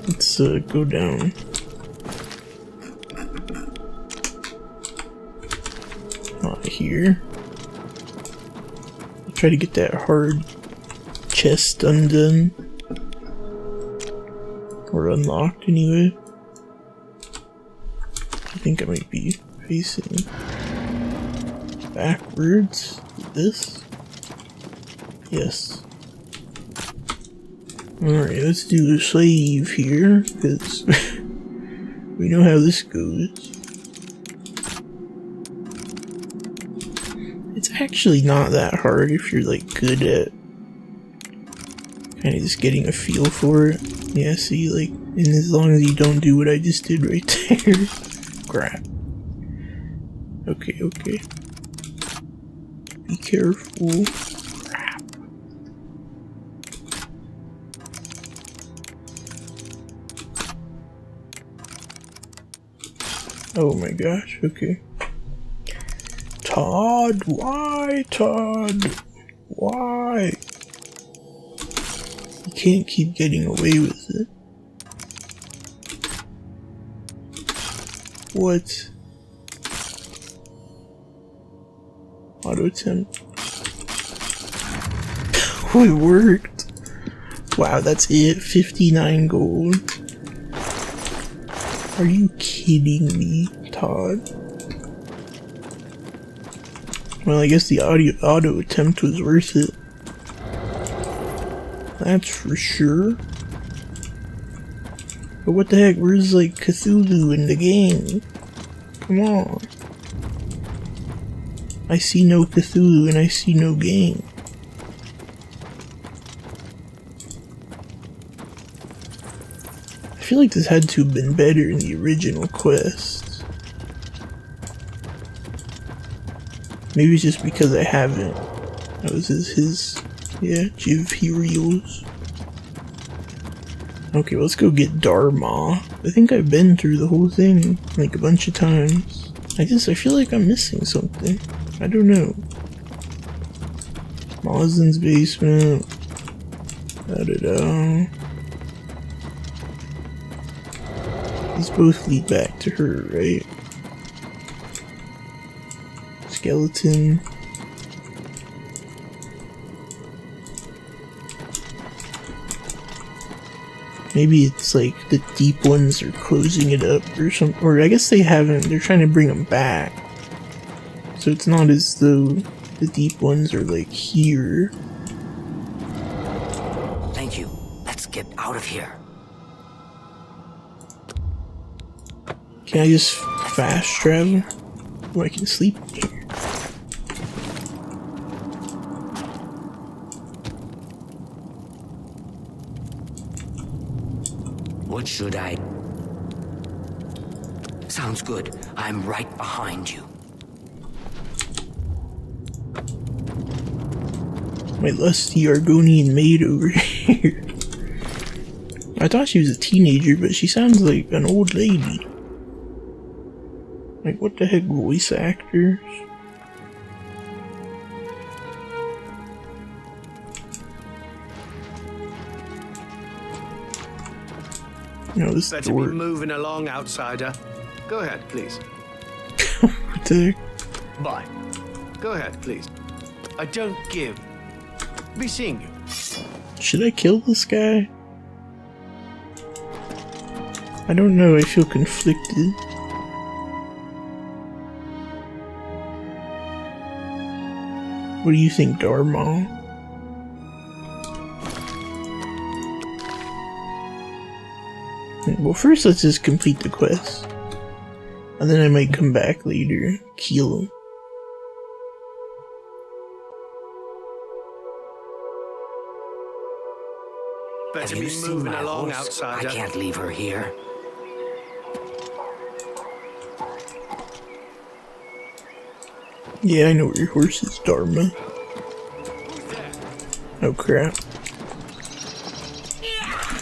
Let's go down. Not here. I'll try to get that hard chest undone. Or unlocked anyway. I think I might be facing backwards with this. Yes. Alright, let's do a save here, because we know how this goes. It's actually not that hard if you're like good at kind of just getting a feel for it. Yeah, see, like, and as long as you don't do what I just did right there. Crap. Okay, okay. Be careful. Crap. Oh my gosh, okay. Todd, why, Todd? Why? You can't keep getting away with it. What? Auto attempt. Oh, it worked. Wow, that's it. 59 gold. Are you kidding me, Todd? Well, I guess the auto attempt was worth it. That's for sure. But what the heck, where's like Cthulhu in the game? Come on. I see no Cthulhu and I see no game. I feel like this had to have been better in the original quest. Maybe it's just because I haven't. That was his yeah, Jiv Heroes. Okay, let's go get Dar-Ma. I think I've been through the whole thing, like, a bunch of times. I feel like I'm missing something. I don't know. Mazin's basement. Da-da-da. These both lead back to her, right? Skeleton. Maybe it's like the deep ones are closing it up or something. Or I guess they haven't. They're trying to bring them back. So it's not as though the deep ones are like here. Thank you. Let's get out of here. Can I just fast travel? Or I can sleep here. What should I... Sounds good. I'm right behind you. My lusty Argonian maid over here. I thought she was a teenager, but she sounds like an old lady. Like, what the heck, voice actors? No, this Better door. be moving along, outsider. Go ahead, please. What the heck? Bye. Go ahead, please. I don't give. Be seeing you. Should I kill this guy? I don't know, I feel conflicted. What do you think, Dar-Ma? Well, first let's just complete the quest. And then I might come back later, kill him. Better Have be you seen moving my along, horse? outsider. I can't leave her here. Yeah, I know where your horse is, Dar-Ma. Oh crap.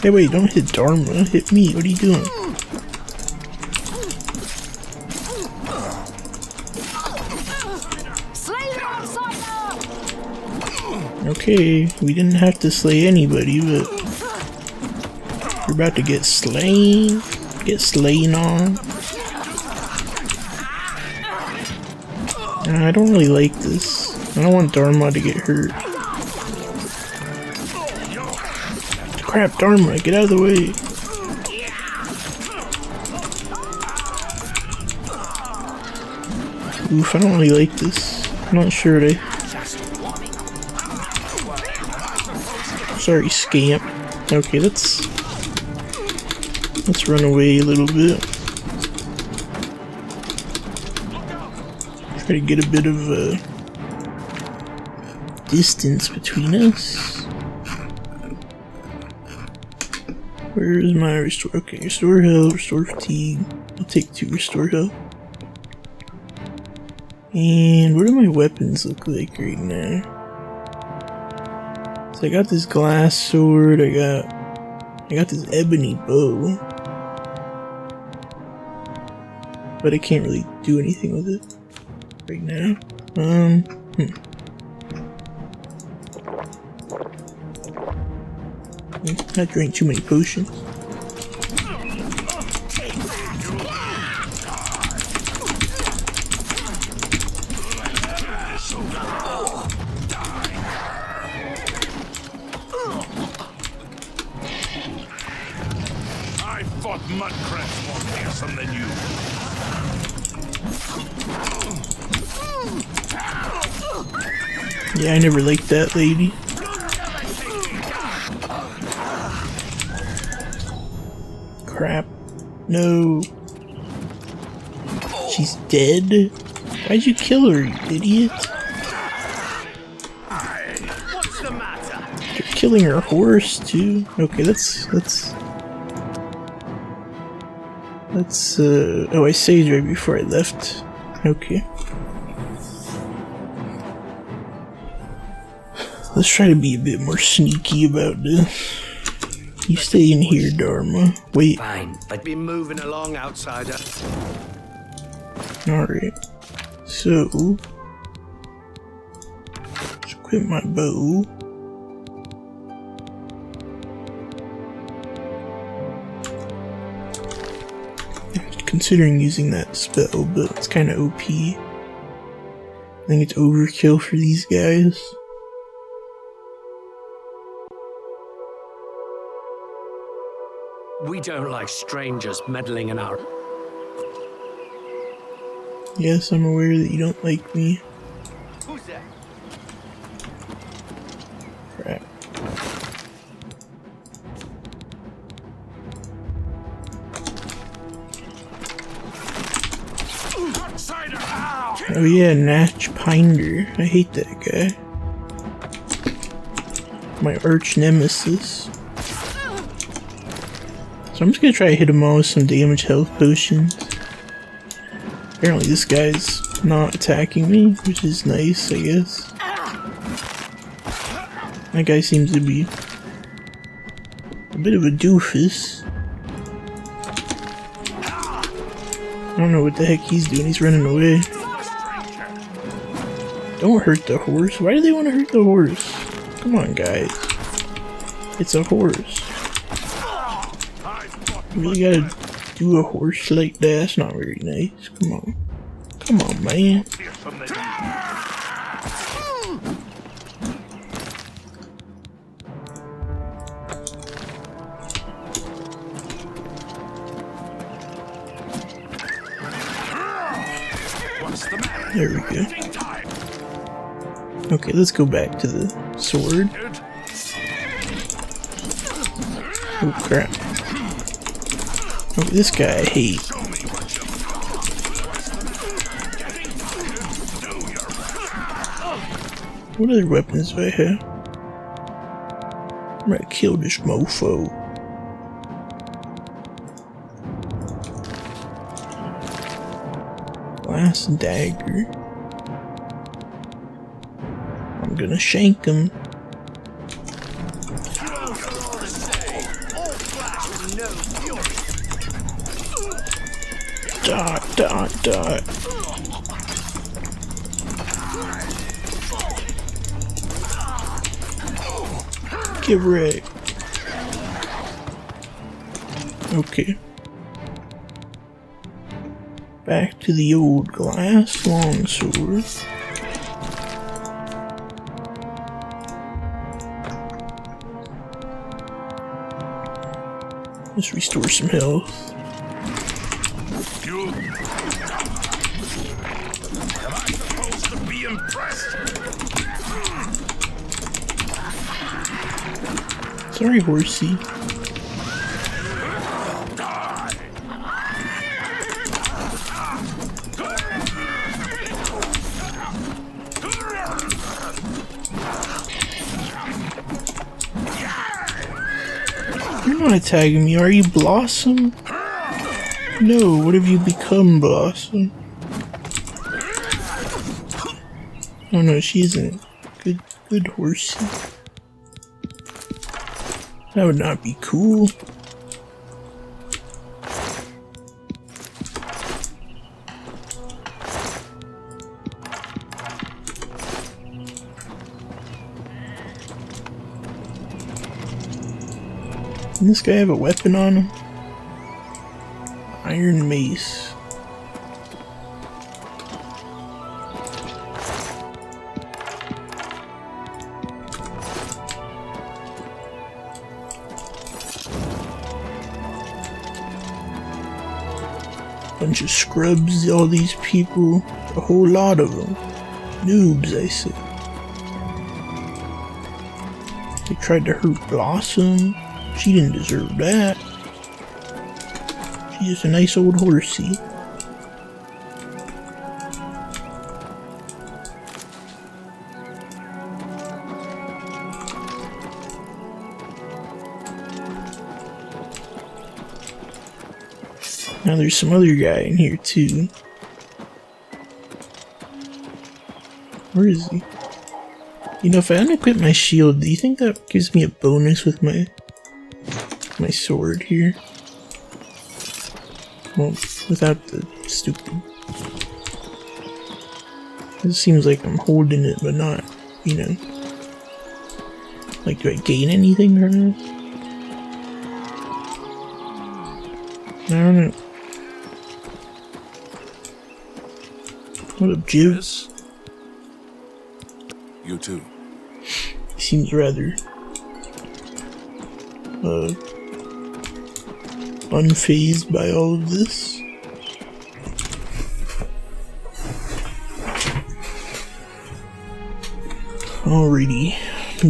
Hey wait, don't hit Dar-Ma, hit me, what are you doing? Okay, we didn't have to slay anybody, but we're about to get slain. Get slain on. I don't really like this. I don't want Dar-Ma to get hurt. Crap, Dar-Ma, get out of the way. Oof, I don't really like this. I'm not sure what Sorry, scamp. Okay, let's run away a little bit. Try to get a bit of distance between us. Where's my restore? Okay, restore health, restore fatigue. I'll take 2 restore health. And what do my weapons look like right now? So I got this glass sword, I got this ebony bow. But I can't really do anything with it right now. Not drink too many potions. I fought mudcrabs more fearsome than you. Yeah, I never liked that lady. Crap. No. She's dead? Why'd you kill her, you idiot? What's the matter? You're killing her horse, too. Okay, let's oh, I saved right before I left. Okay. Let's try to be a bit more sneaky about this. You stay in here, Dar-Ma. Wait. Fine, but Be moving along, outsider. Alright. So, let's equip my bow. Considering using that spell, but it's kind of OP. I think it's overkill for these guys. We don't like strangers meddling in our... Yes, I'm aware that you don't like me. Who's that? Crap. Oh yeah, Natch Pinder. I hate that guy. My arch nemesis. So I'm just gonna try to hit him all with some damage health potions. Apparently this guy's not attacking me, which is nice, I guess. That guy seems to be a bit of a doofus. I don't know what the heck he's doing, he's running away. Don't hurt the horse. Why do they want to hurt the horse? Come on, guys. It's a horse. You really gotta do a horse like that? That's not very nice. Come on. Come on, man. There we go. Okay, let's go back to the sword. Oh crap. Oh, this guy I hate. What other weapons do I have? I'm gonna kill this mofo. Glass dagger. I'm gonna shank him. Dot, dot, dot. Get wrecked. Okay. Back to the old glass longsword. Let's restore some health. Am I supposed to be impressed? Sorry, horsey. You're not attacking me, are you, Blossom? No, what have you become, Blossom? Oh no, she isn't. Good horsey. That would not be cool. Doesn't this guy have a weapon on him? Iron mace. Bunch of scrubs, all these people. A whole lot of them. Noobs, I say. They tried to hurt Blossom. She didn't deserve that. She's just a nice old horsey. Now there's some other guy in here too. Where is he? You know, if I unequip my shield, do you think that gives me a bonus with my sword here? Well, without the stupid. It seems like I'm holding it, but not, you know. Like, do I gain anything from this? I don't know. What up, Jibs? You too. He seems rather unfazed by all of this. Alrighty,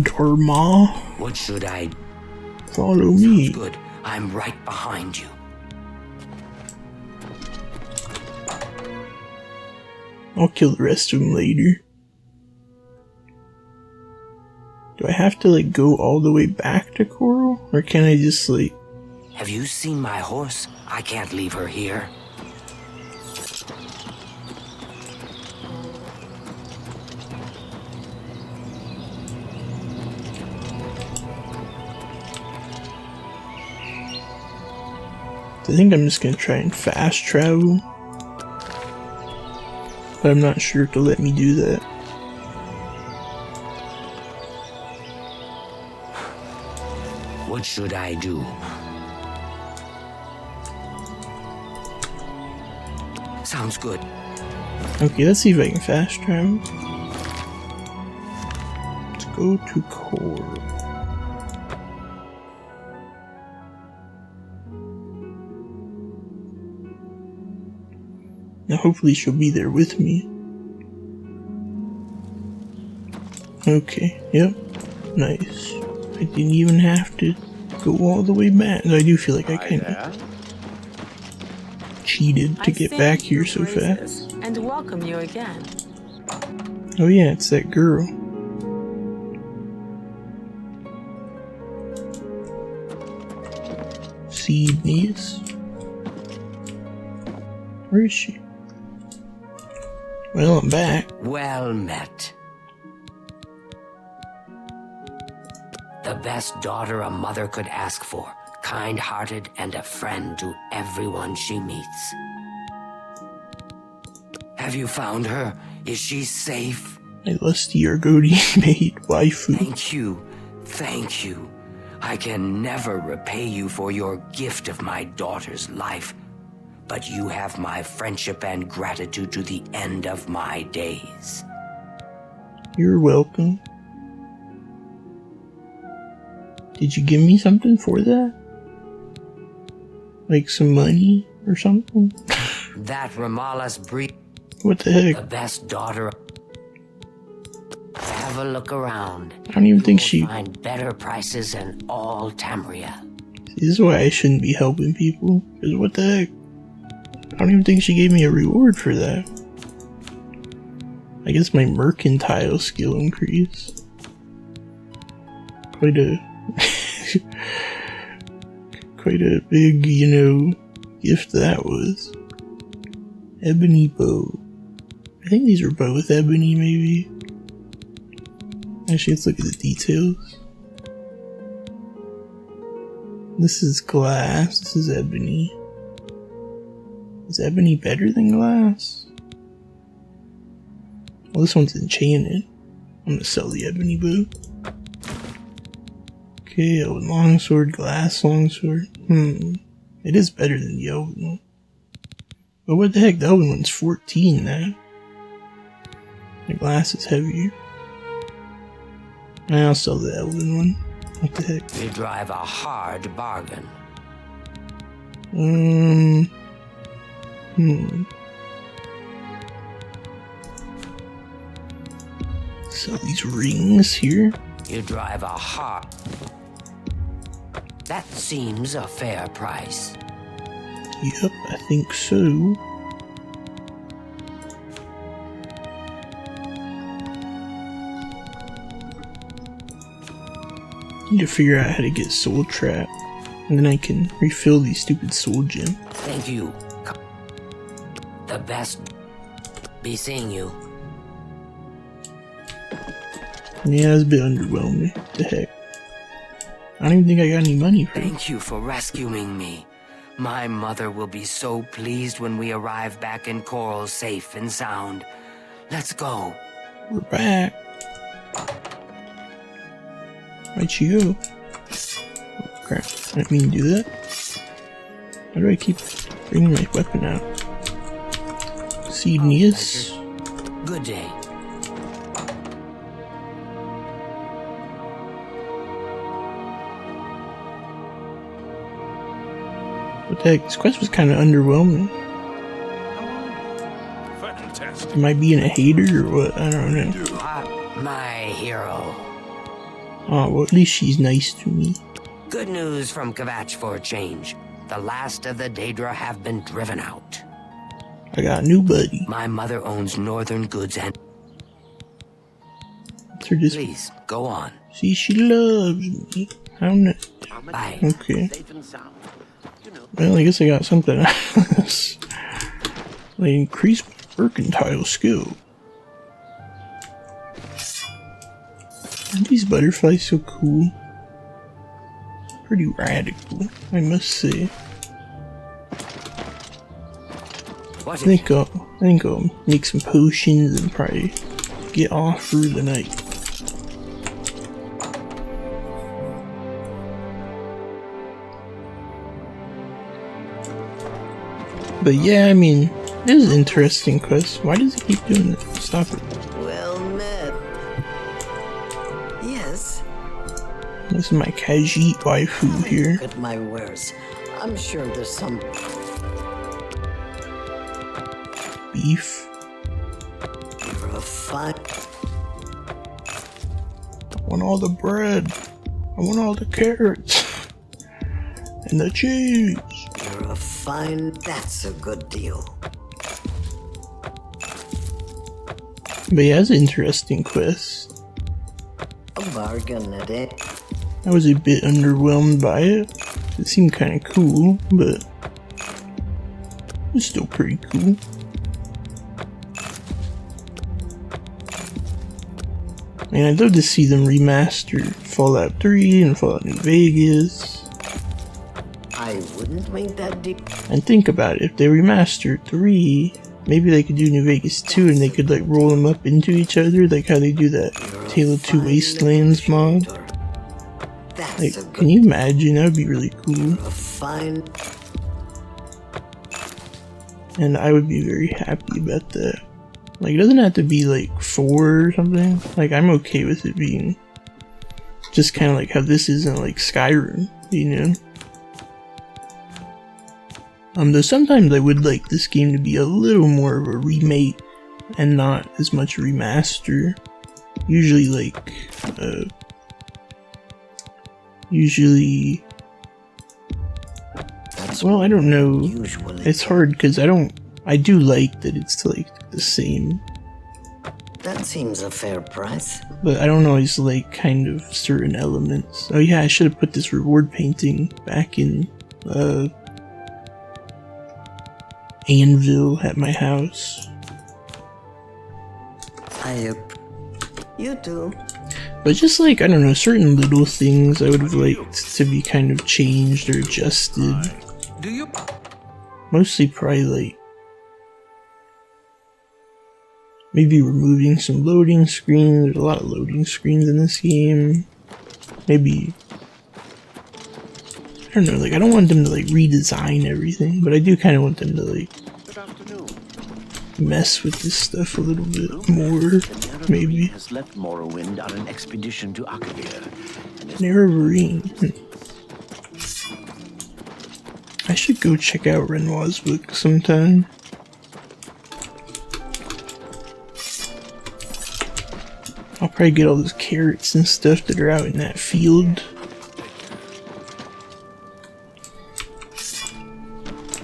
Dar-Ma. What should I? Follow me. Good. I'm right behind you. I'll kill the rest of them later. Do I have to, like, go all the way back to Chorrol? Or can I just, like... Have you seen my horse? I can't leave her here. I think I'm just gonna try and fast travel. But I'm not sure if to let me do that. What should I do? Sounds good. Okay, let's see if I can fast travel. Let's go to Chorrol. Now hopefully she'll be there with me. Okay, yep. Nice. I didn't even have to go all the way back. I do feel like I kinda cheated to get back here so fast. And welcome you again. Oh yeah, it's that girl. Seedness. Where is she? Well, I'm back. Well met. The best daughter a mother could ask for. Kind-hearted and a friend to everyone she meets. Have you found her? Is she safe? My lusty Argonian maid waifu. Thank you. Thank you. I can never repay you for your gift of my daughter's life, but you have my friendship and gratitude to the end of my days. You're welcome. Did you give me something for that? Like some money or something? That Ramala's breed. What the heck? The best daughter. Have a look around. I don't even think she... Find better prices in all Tamria. This is why I shouldn't be helping people. Because what the heck? I don't even think she gave me a reward for that. I guess my mercantile skill increased. Quite a... quite a big, you know, gift that was. Ebony bow. I think these are both ebony, maybe. Actually, let's look at the details. This is glass. This is ebony. Is ebony better than glass? Well, this one's enchanted. I'm gonna sell the ebony bow. Okay, elven longsword, glass longsword. It is better than the elven one. But what the heck, the elven one's 14 now. The glass is heavier. I'll sell the elven one. What the heck? You drive a hard bargain. Sell these rings here. You drive a hard. That seems a fair price. Yep, I think so. Need to figure out how to get Soul Trap, and then I can refill these stupid soul gems. Thank you. The best. Be seeing you. Yeah, it's a bit underwhelming. What the heck? I don't even think I got any money for it. Thank you for rescuing me. My mother will be so pleased when we arrive back in Chorrol safe and sound. Let's go. We're back. Where'd she go? Oh, crap. I didn't mean to do that. How do I keep bringing my weapon out? Seedness. Good day. What the heck? This quest was kind of underwhelming. Fantastic. Am I being a hater or what? I don't know. My hero. Oh, well, at least she's nice to me. Good news from Kvatch for a change. The last of the Daedra have been driven out. I got a new buddy. My mother owns northern goods and... So just Please, go on. see, she loves me. How nice. Bye. Okay. Well, I guess I got something out of this. They increased my mercantile skill. Aren't these butterflies so cool? Pretty radical, I must say. I think I'll make some potions and probably get off for the night. But yeah, I mean, it is an interesting quest. Why does he keep doing that? Stop it. Well met. Yes. This is my Khajiit waifu here. Look at my wares. I'm sure there's some Beef. for a fine. I want all the bread. I want all the carrots. And the cheese. You're a fine... That's a good deal. But yeah, it's an interesting quest. A bargain at it. I was a bit underwhelmed by it. It seemed kind of cool, but it's still pretty cool. And I'd love to see them remaster Fallout 3 and Fallout New Vegas. I wouldn't make that deep. And think about it, if they remastered 3, maybe they could do New Vegas 2 and they could like roll them up into each other, like how they do that Halo 2 Wastelands mod. Like, can you imagine? That would be really cool. A fine... And I would be very happy about that. Like, it doesn't have to be like 4 or something. Like, I'm okay with it being just kind of like how this isn't like Skyrim, you know? Though sometimes I would like this game to be a little more of a remake and not as much a remaster. Usually like, well, I don't know. It's hard because I do like that it's like the same. That seems a fair price. But I don't always like kind of certain elements. Oh yeah, I should have put this reward painting back in, Anvil at my house. You too. But just like, I don't know, certain little things I would have liked to be kind of changed or adjusted. Do you? Mostly probably like maybe removing some loading screens. There's a lot of loading screens in this game. Maybe, I don't know, like I don't want them to like redesign everything, but I do kind of want them to like mess with this stuff a little bit more, maybe. Has left Morrowind on an expedition to Oblivion. Nerevarine. I should go check out Renoir's book sometime. I'll probably get all those carrots and stuff that are out in that field.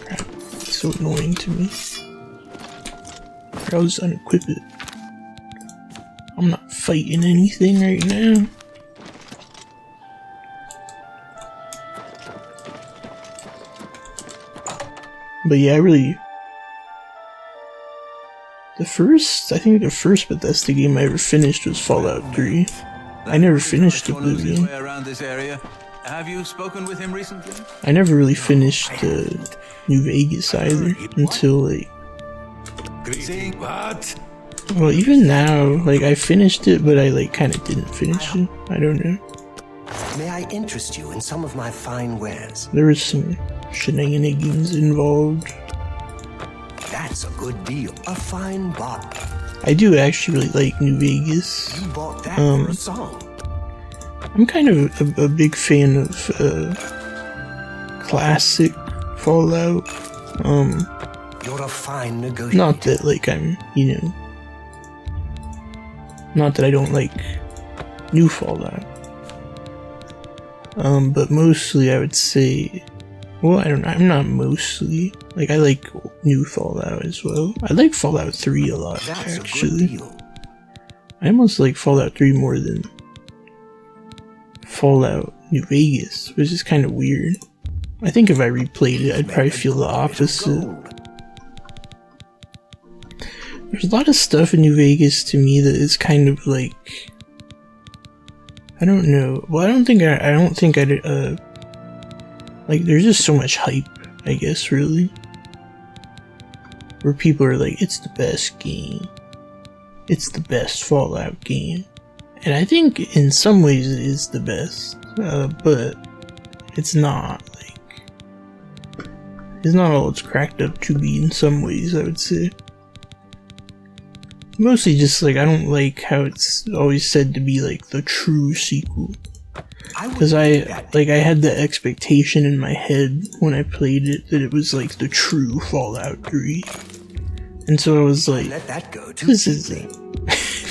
Crap, it's so annoying to me. I'll just unequip it. I'm not fighting anything right now. But yeah, I think the first Bethesda game I ever finished was Fallout 3. I never finished Oblivion. Have you spoken with him recently? I never really finished New Vegas either until like... Seeing what? Well, even now, like I finished it, but I like kind of didn't finish it. I don't know. May I interest you in some of my fine wares? There was some shenanigans involved. That's a good deal. A fine bottle. I do actually really like New Vegas. You bought that for a song. I'm kind of a big fan of classic Fallout. You're a fine negotiator. Not that like I'm, you know, not that I don't like new Fallout. But mostly I would say, well, I don't know, I'm not mostly, like I like new Fallout as well. I like Fallout 3 a lot, That's actually. a good deal. I almost like Fallout 3 more than Fallout New Vegas, which is kind of weird. I think if I replayed it, I'd probably feel the opposite. There's a lot of stuff in New Vegas to me that is kind of like, I don't know. Well, I don't think I'd, like, there's just so much hype, I guess, really. Where people are like, it's the best game. It's the best Fallout game. And I think in some ways it is the best, but it's not, like, it's not all it's cracked up to be in some ways, I would say. Mostly just like, I don't like how it's always said to be like the true sequel. Because I had the expectation in my head when I played it that it was like the true Fallout 3. And so I was like, this isn't.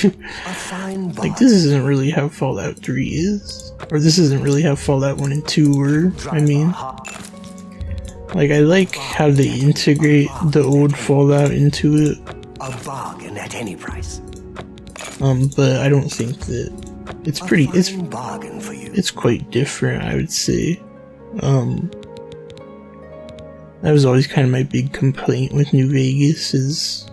A fine bargain. Like, this isn't really how Fallout 3 is. Or this isn't really how Fallout 1 and 2 were, I mean. Like, I like how they integrate the old Fallout into it. A bargain at any price. But I don't think that it's pretty, A fine bargain for you. it's quite different, I would say. That was always kind of my big complaint with New Vegas is,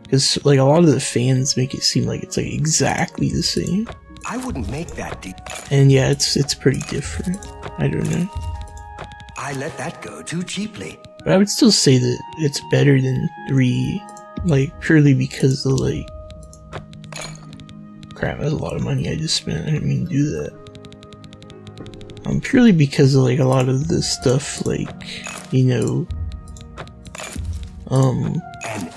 because like a lot of the fans make it seem like it's like exactly the same. I wouldn't make that deal. And yeah, it's pretty different. I don't know. I let that go too cheaply. But I would still say that it's better than 3, like purely because of like, crap, that's a lot of money I just spent. I didn't mean to do that. Purely because of like a lot of the stuff, like, you know, An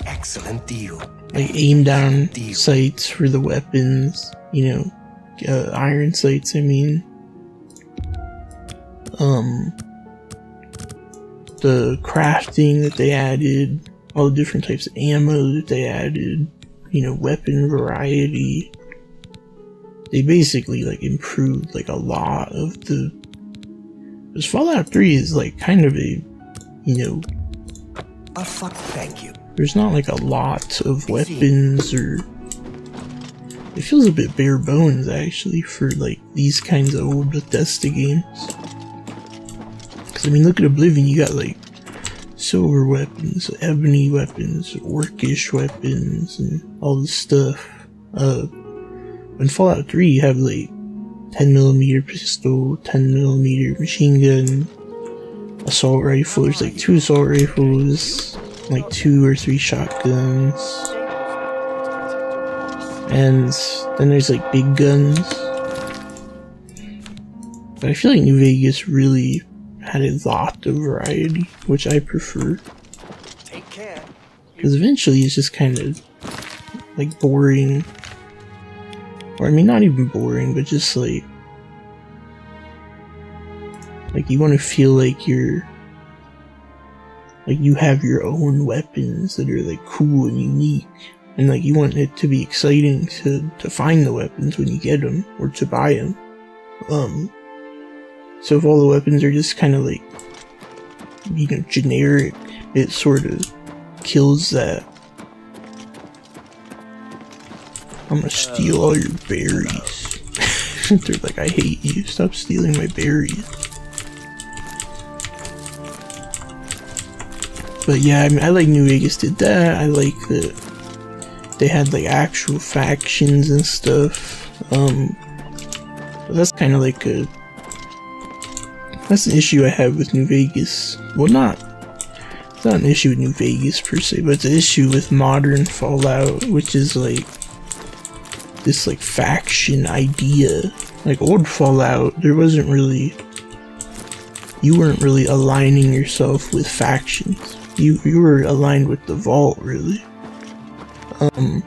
excellent deal. like aim down sights for the weapons, you know, iron sights, I mean. The crafting that they added, all the different types of ammo that they added, you know, weapon variety. They basically like improved like a lot of the, because Fallout 3 is like kind of a, you know, Thank you. there's not like a lot of weapons, or it feels a bit bare bones actually for like these kinds of old Bethesda games. Because I mean, look at Oblivion, you got like silver weapons, ebony weapons, orcish weapons, and all this stuff. In Fallout 3 you have like 10mm pistol, 10mm machine gun, assault rifle, there's like 2 assault rifles, like 2 or 3 shotguns, and then there's like big guns. But I feel like New Vegas really had a lot of variety, which I prefer. Take care. Because eventually it's just kind of like boring. Or I mean, not even boring, but just like you want to feel like you're, like you have your own weapons that are like cool and unique, and like you want it to be exciting to find the weapons when you get them or to buy them. So if all the weapons are just kind of like, you know, generic, it sort of kills that. I'm gonna steal all your berries. They're like, I hate you, stop stealing my berries. But yeah, I mean, I like New Vegas did that. I like that they had like actual factions and stuff. But that's kind of like that's an issue I have with New Vegas. Well, it's not an issue with New Vegas per se, but it's an issue with modern Fallout, which is like this like faction idea. Like old Fallout, there wasn't really, you weren't really aligning yourself with factions. You were aligned with the Vault, really. And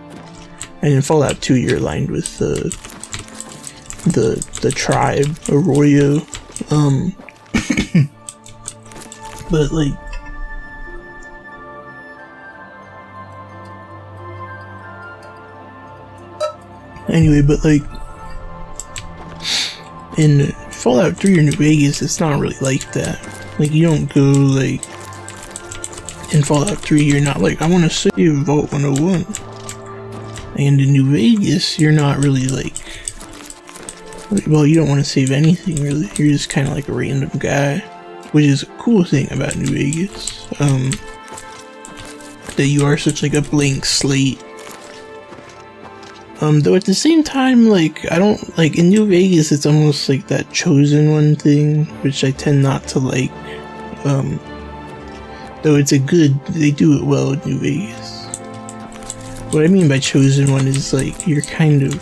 in Fallout 2 you're aligned with the tribe, Arroyo. But like, anyway, but like in Fallout 3 or New Vegas, it's not really like that. Like, you don't go like, in Fallout 3 you're not like, I want to save Vault 101. And in New Vegas you're not really like, well, you don't want to save anything really. You're just kind of like a random guy, which is a cool thing about New Vegas. That you are such like a blank slate. Though at the same time, like, I don't, like, in New Vegas, it's almost like that Chosen One thing, which I tend not to like, though it's they do it well in New Vegas. What I mean by Chosen One is, like, you're kind of,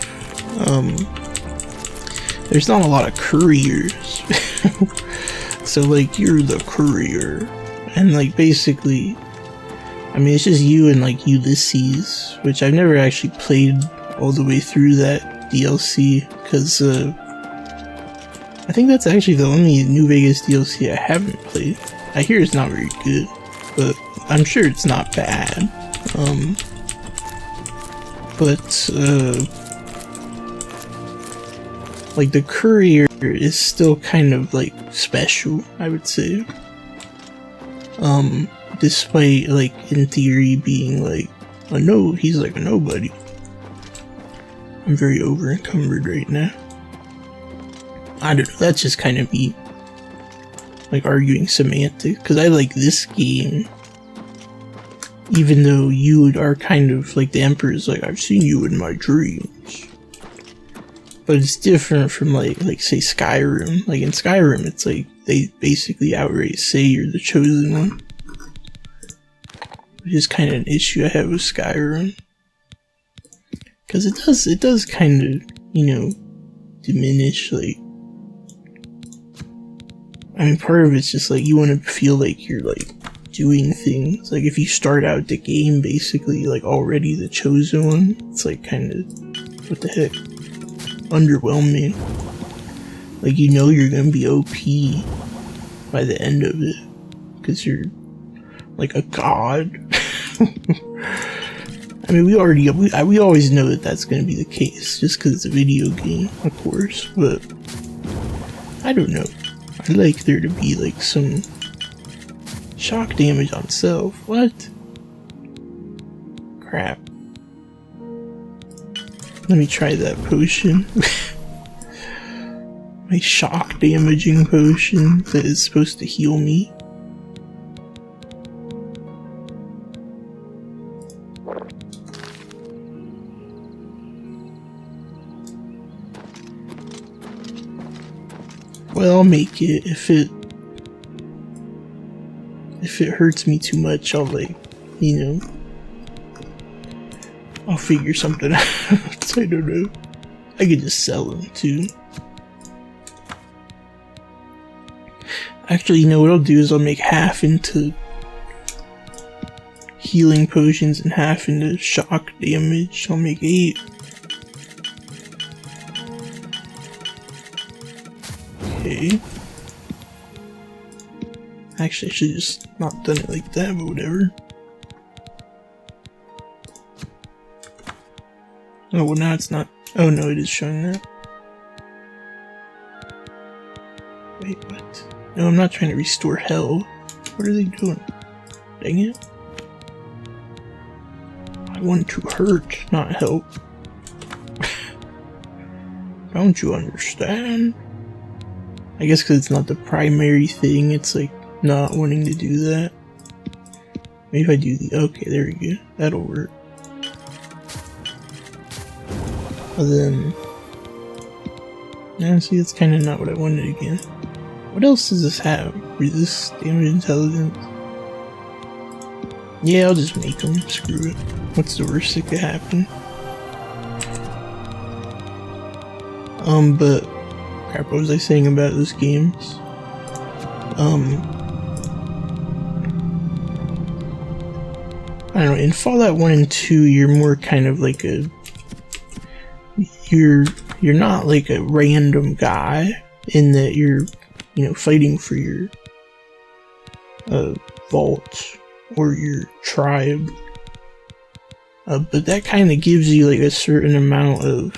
there's not a lot of couriers, so, like, you're the courier, and, like, basically, I mean, it's just you and, like, Ulysses, which I've never actually played all the way through that DLC, because I think that's actually the only New Vegas DLC I haven't played. I hear it's not very good, but I'm sure it's not bad. but like the courier is still kind of like special, I would say. Despite like in theory being like he's like a nobody. I'm very over encumbered right now. I don't know, that's just kind of me like arguing semantics, because I like this game even though you are kind of like the Emperor's like, I've seen you in my dreams. But it's different from like say Skyrim. Like in Skyrim it's like they basically outright say you're the chosen one, which is kind of an issue I have with Skyrim, because it does kind of, you know, diminish, like, I mean, part of it's just like you want to feel like you're like doing things. Like if you start out the game basically like already the chosen one, it's like kind of, what the heck, underwhelming. Like, you know you're gonna be OP by the end of it because you're like a god. I mean, we always know that that's gonna be the case just because it's a video game, of course, but I don't know. I'd like there to be like some shock damage on self. What? Crap. Let me try that potion. My shock damaging potion that is supposed to heal me. Well, I'll make it. If it hurts me too much, I'll like, you know, I'll figure something out. I don't know. I could just sell them too. Actually, you know what I'll do is I'll make half into healing potions and half into shock damage. I'll make 8. Okay. Actually, I should have just not done it like that, but whatever. Oh, well now it's not. Oh no, it is showing that. Wait, what? No, I'm not trying to restore hell. What are they doing? Dang it. I want to hurt, not help. Don't you understand? I guess because it's not the primary thing, it's like not wanting to do that. Maybe if I do the. Okay, there we go. That'll work. And then. Yeah, see, that's kind of not what I wanted again. What else does this have? Resist, damage, intelligence. Yeah, I'll just make them. Screw it. What's the worst that could happen? But crap, what was I saying about those games? I don't know, in Fallout 1 and 2, you're more kind of like a... You're not like a random guy, in that you're, you know, fighting for your vault or your tribe. But that kind of gives you like a certain amount of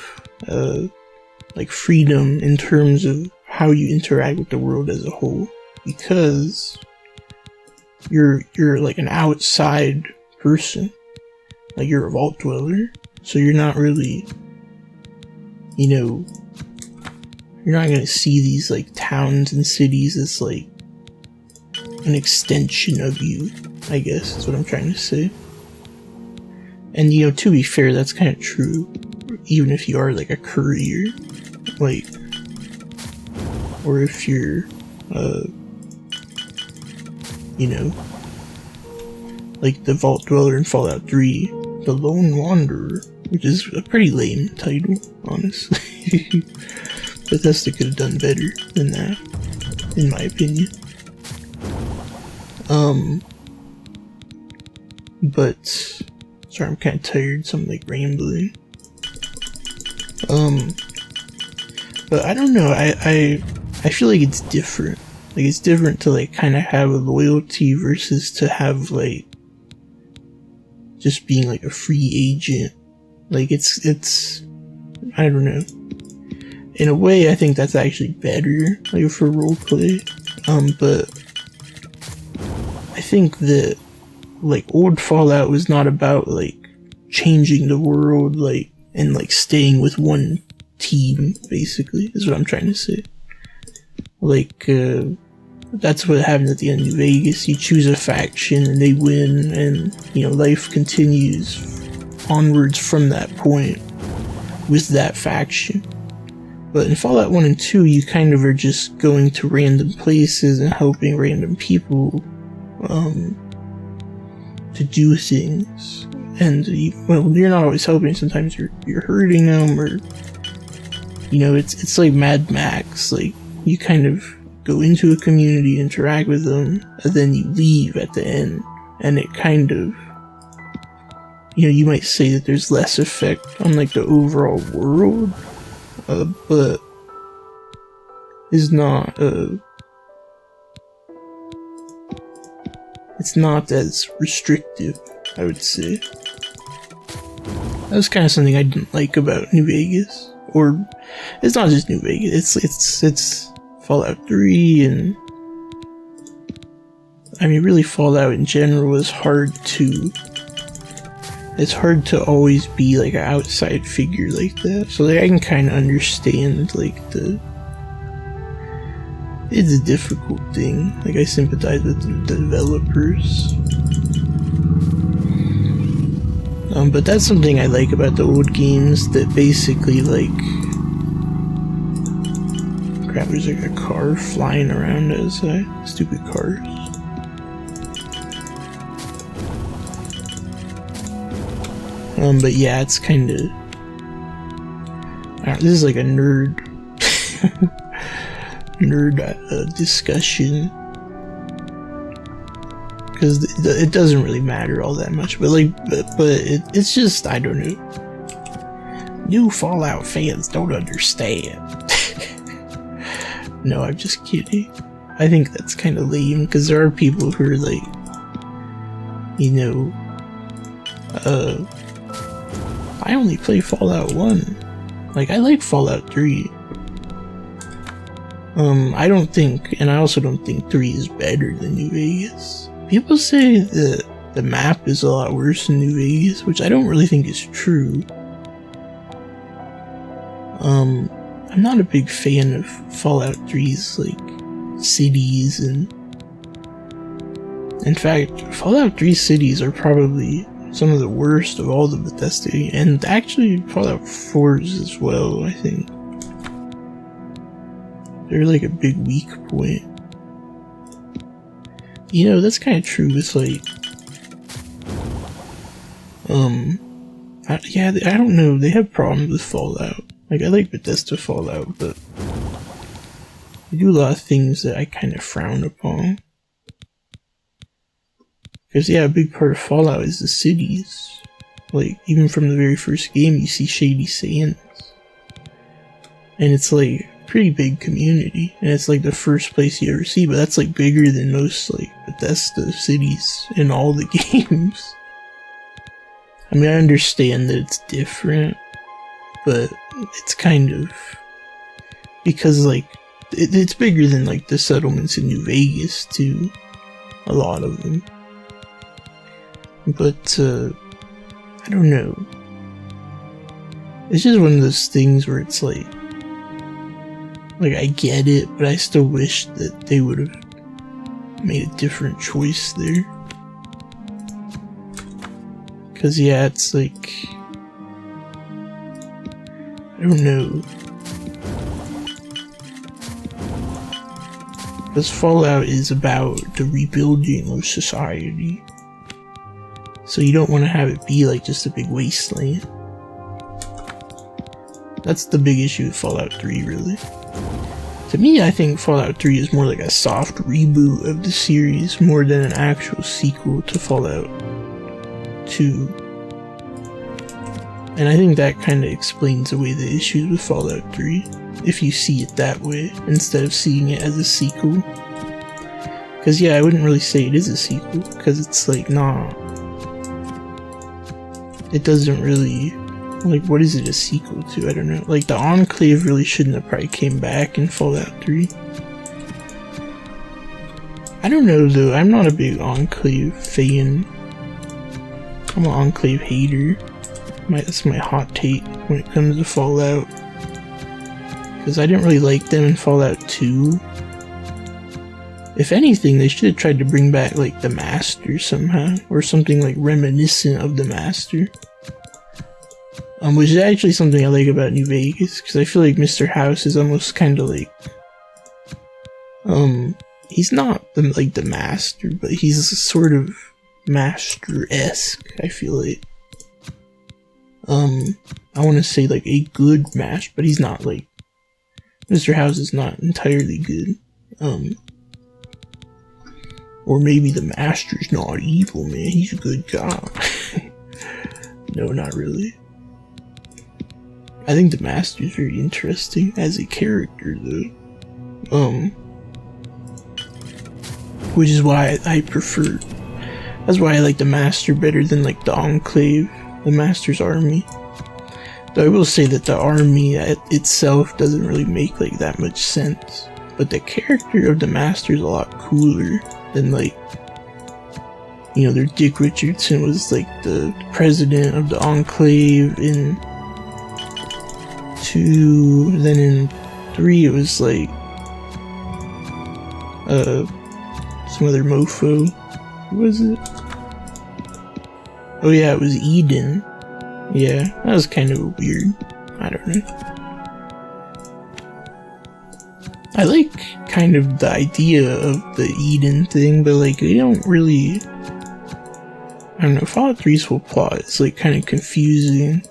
like freedom in terms of how you interact with the world as a whole, because you're like an outside person, like you're a vault dweller, so you're not really, you know, you're not gonna see these like towns and cities as like an extension of you, I guess is what I'm trying to say. And you know, to be fair, that's kind of true, even if you are like a courier, like, or if you're, you know, like the Vault Dweller in Fallout 3, the Lone Wanderer, which is a pretty lame title, honestly. Bethesda could have done better than that, in my opinion. But, sorry, I'm kind of tired, so I'm like rambling. But I don't know, I feel like it's different. Like, it's different to like kind of have a loyalty versus to have like just being like a free agent Like, it's, I don't know. In a way, I think that's actually better, like, for roleplay. But I think that, like, old Fallout was not about, like, changing the world, like, and, like, staying with one team, basically, is what I'm trying to say. Like, that's what happened at the end of New Vegas. You choose a faction, and they win, and, you know, life continues onwards from that point with that faction. But in Fallout 1 and 2, you kind of are just going to random places and helping random people to do things. And you're not always helping. Sometimes you're hurting them, or you know, it's like Mad Max. Like, you kind of go into a community, interact with them, and then you leave at the end. And it kind of, you know, you might say that there's less effect on like the overall world. But is not, it's not as restrictive, I would say. That was kind of something I didn't like about New Vegas. Or, it's not just New Vegas, it's Fallout 3, and I mean, really, Fallout in general is hard to, it's hard to always be like an outside figure like that. So like, I can kind of understand like it's a difficult thing. Like, I sympathize with the developers. But that's something I like about the old games, that basically, like, crap, there's like a car flying around outside. Stupid cars. But yeah, it's kind of, this is like a nerd discussion, because it doesn't really matter all that much, but like, it's just, I don't know, new Fallout fans don't understand. No, I'm just kidding. I think that's kind of lame, because there are people who are like, you know, I only play Fallout 1. Like, I like Fallout 3. I don't think, and I also don't think 3 is better than New Vegas. People say that the map is a lot worse than New Vegas, which I don't really think is true. I'm not a big fan of Fallout 3's, like, cities, and in fact, Fallout 3 cities are probably some of the worst of all the Bethesda, and actually Fallout 4's as well, I think. They're like a big weak point. You know, that's kind of true with like, I don't know, they have problems with Fallout. Like, I like Bethesda Fallout, but they do a lot of things that I kind of frown upon. Because, yeah, a big part of Fallout is the cities. Like, even from the very first game, you see Shady Sands. And it's, like, a pretty big community. And it's, like, the first place you ever see. But that's, like, bigger than most, like, Bethesda cities in all the games. I mean, I understand that it's different. But it's kind of... because, like, it's bigger than, like, the settlements in New Vegas, too. A lot of them. But, I don't know. It's just one of those things where it's like, I get it, but I still wish that they would have made a different choice there. Cause yeah, it's like, I don't know. Because Fallout is about the rebuilding of society. So you don't want to have it be like just a big wasteland. That's the big issue with Fallout 3, really. To me, I think Fallout 3 is more like a soft reboot of the series, more than an actual sequel to Fallout 2. And I think that kind of explains away the issues with Fallout 3, if you see it that way, instead of seeing it as a sequel. Because yeah, I wouldn't really say it is a sequel, because it's like, nah. It doesn't really Like, what is it a sequel to? I don't know. Like, the Enclave really shouldn't have probably came back in Fallout 3. I don't know though, I'm not a big Enclave fan. I'm an Enclave hater. That's my hot take when it comes to Fallout. Because I didn't really like them in Fallout 2. If anything, they should have tried to bring back like the Master somehow. Or something like reminiscent of the Master. Which is actually something I like about New Vegas. Because I feel like Mr. House is almost kind of like... he's not like the Master, but he's sort of Master-esque, I feel like. I want to say like a good Master, but he's not like... Mr. House is not entirely good. Or maybe the Master's not evil, man. He's a good guy. No, not really. I think the Master's very interesting as a character, though. Which is why I prefer... That's why I like the Master better than like the Enclave, the Master's army. Though I will say that the army itself doesn't really make like that much sense. But the character of the Master is a lot cooler than like... You know, their Dick Richardson was like the president of the Enclave in 2, then in 3 it was like... some other mofo. Who was it? Oh yeah, it was Eden. Yeah, that was kind of weird. I don't know. I like kind of the idea of the Eden thing, but like they don't really... I don't know, Fallout 3's whole plot is like kind of confusing.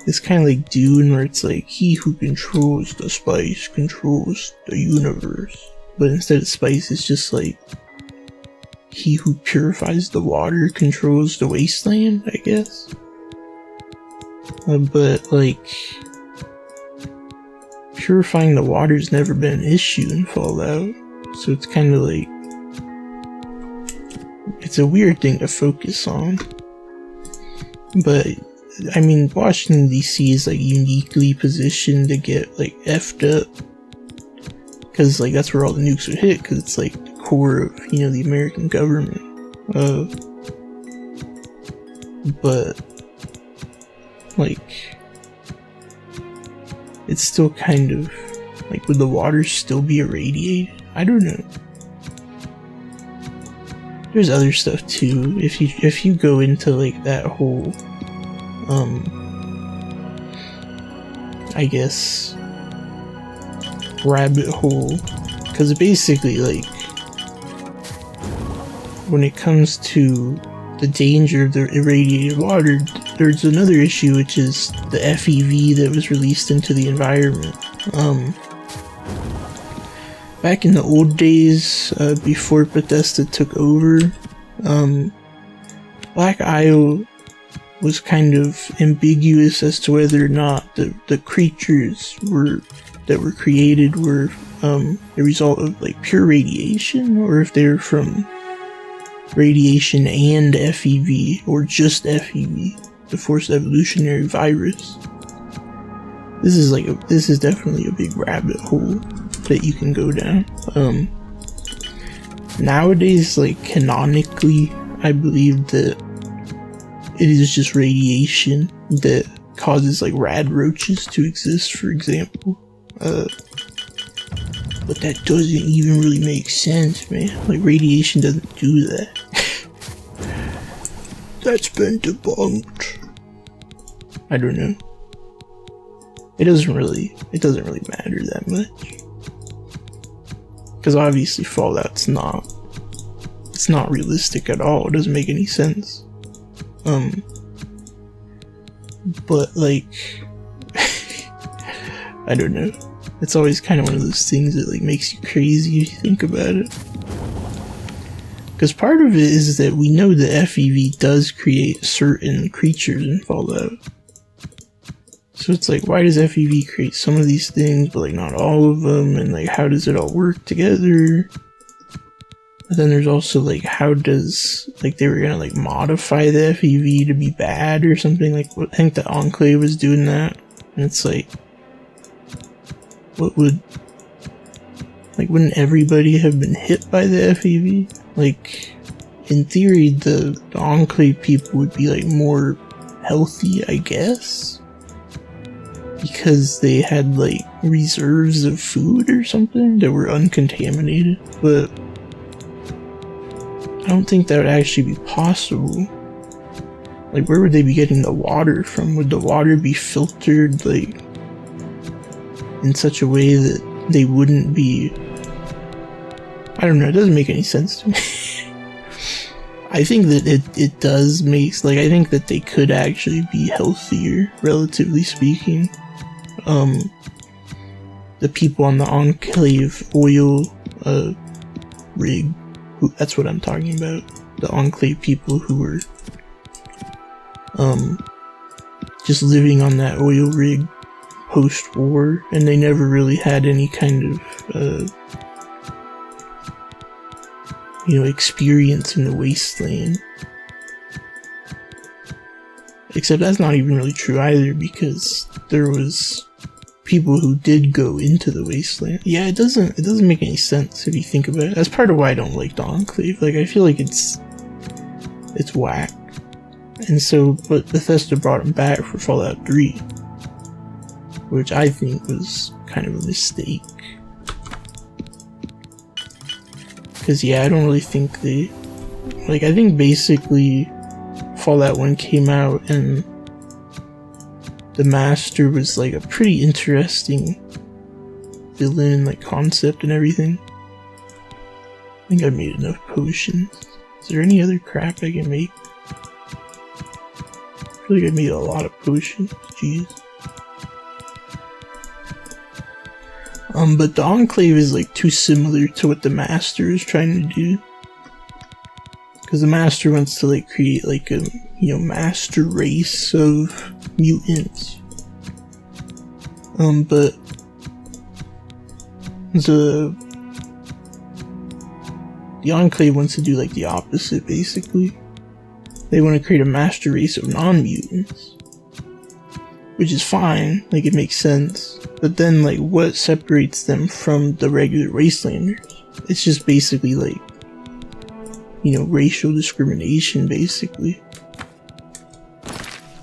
It's kind of like Dune, where it's like, he who controls the spice controls the universe. But instead of spice, it's just like, he who purifies the water controls the wasteland, I guess. But like, purifying the water's never been an issue in Fallout. So it's kind of like, it's a weird thing to focus on. But I mean, Washington DC is like uniquely positioned to get like effed up, because like that's where all the nukes would hit, because it's like the core of, you know, the American government. But like, it's still kind of like, would the water still be irradiated? I don't know. There's other stuff too. If you go into like that whole I guess rabbit hole, because basically like when it comes to the danger of the irradiated water, there's another issue, which is the FEV that was released into the environment. Back in the old days, before Bethesda took over, Black Isle was kind of ambiguous as to whether or not the creatures that were created were the result of like pure radiation, or if they were from radiation and FEV, or just FEV, the forced evolutionary virus. This is definitely a big rabbit hole that you can go down. Nowadays, like canonically, I believe that it is just radiation that causes like rad roaches to exist, for example. But that doesn't even really make sense, man. Like, radiation doesn't do that. That's been debunked. I don't know. It doesn't really matter that much. Because obviously Fallout's not realistic at all. It doesn't make any sense. But like, I don't know. It's always kind of one of those things that like makes you crazy if you think about it. Because part of it is that we know that FEV does create certain creatures in Fallout. So it's like, why does FEV create some of these things, but like not all of them? And like, how does it all work together? But then there's also like, how does, like, they were gonna like modify the FEV to be bad or something. Like, I think the Enclave was doing that, and it's like, what would, like, wouldn't everybody have been hit by the FEV? Like, in theory, the Enclave people would be like more healthy, I guess, because they had like reserves of food or something that were uncontaminated. But I don't think that would actually be possible. Like, where would they be getting the water from? Would the water be filtered like in such a way that they wouldn't be, I don't know, it doesn't make any sense to me. I think that it does make, like, I think that they could actually be healthier, relatively speaking. The people on the Enclave oil rig, that's what I'm talking about. The Enclave people who were just living on that oil rig post-war, and they never really had any kind of you know, experience in the wasteland. Except that's not even really true either, because there was people who did go into the wasteland. Yeah, it doesn't make any sense if you think about it. That's part of why I don't like the Enclave. Like, I feel like it's whack. And so, but Bethesda brought them back for Fallout 3, which I think was kind of a mistake. Because, yeah, I don't really think they, like, I think basically Fallout 1 came out and the Master was, like, a pretty interesting villain, like, concept and everything. I think I made enough potions. Is there any other crap I can make? I feel like I made a lot of potions. Jeez. But the Enclave is like too similar to what the Master is trying to do. Because the Master wants to like create like a, you know, master race of mutants. But the Enclave wants to do like the opposite, basically. They want to create a master race of non-mutants. Which is fine, like, it makes sense. But then, like, what separates them from the regular Wastelanders? It's just basically, like, you know, racial discrimination, basically.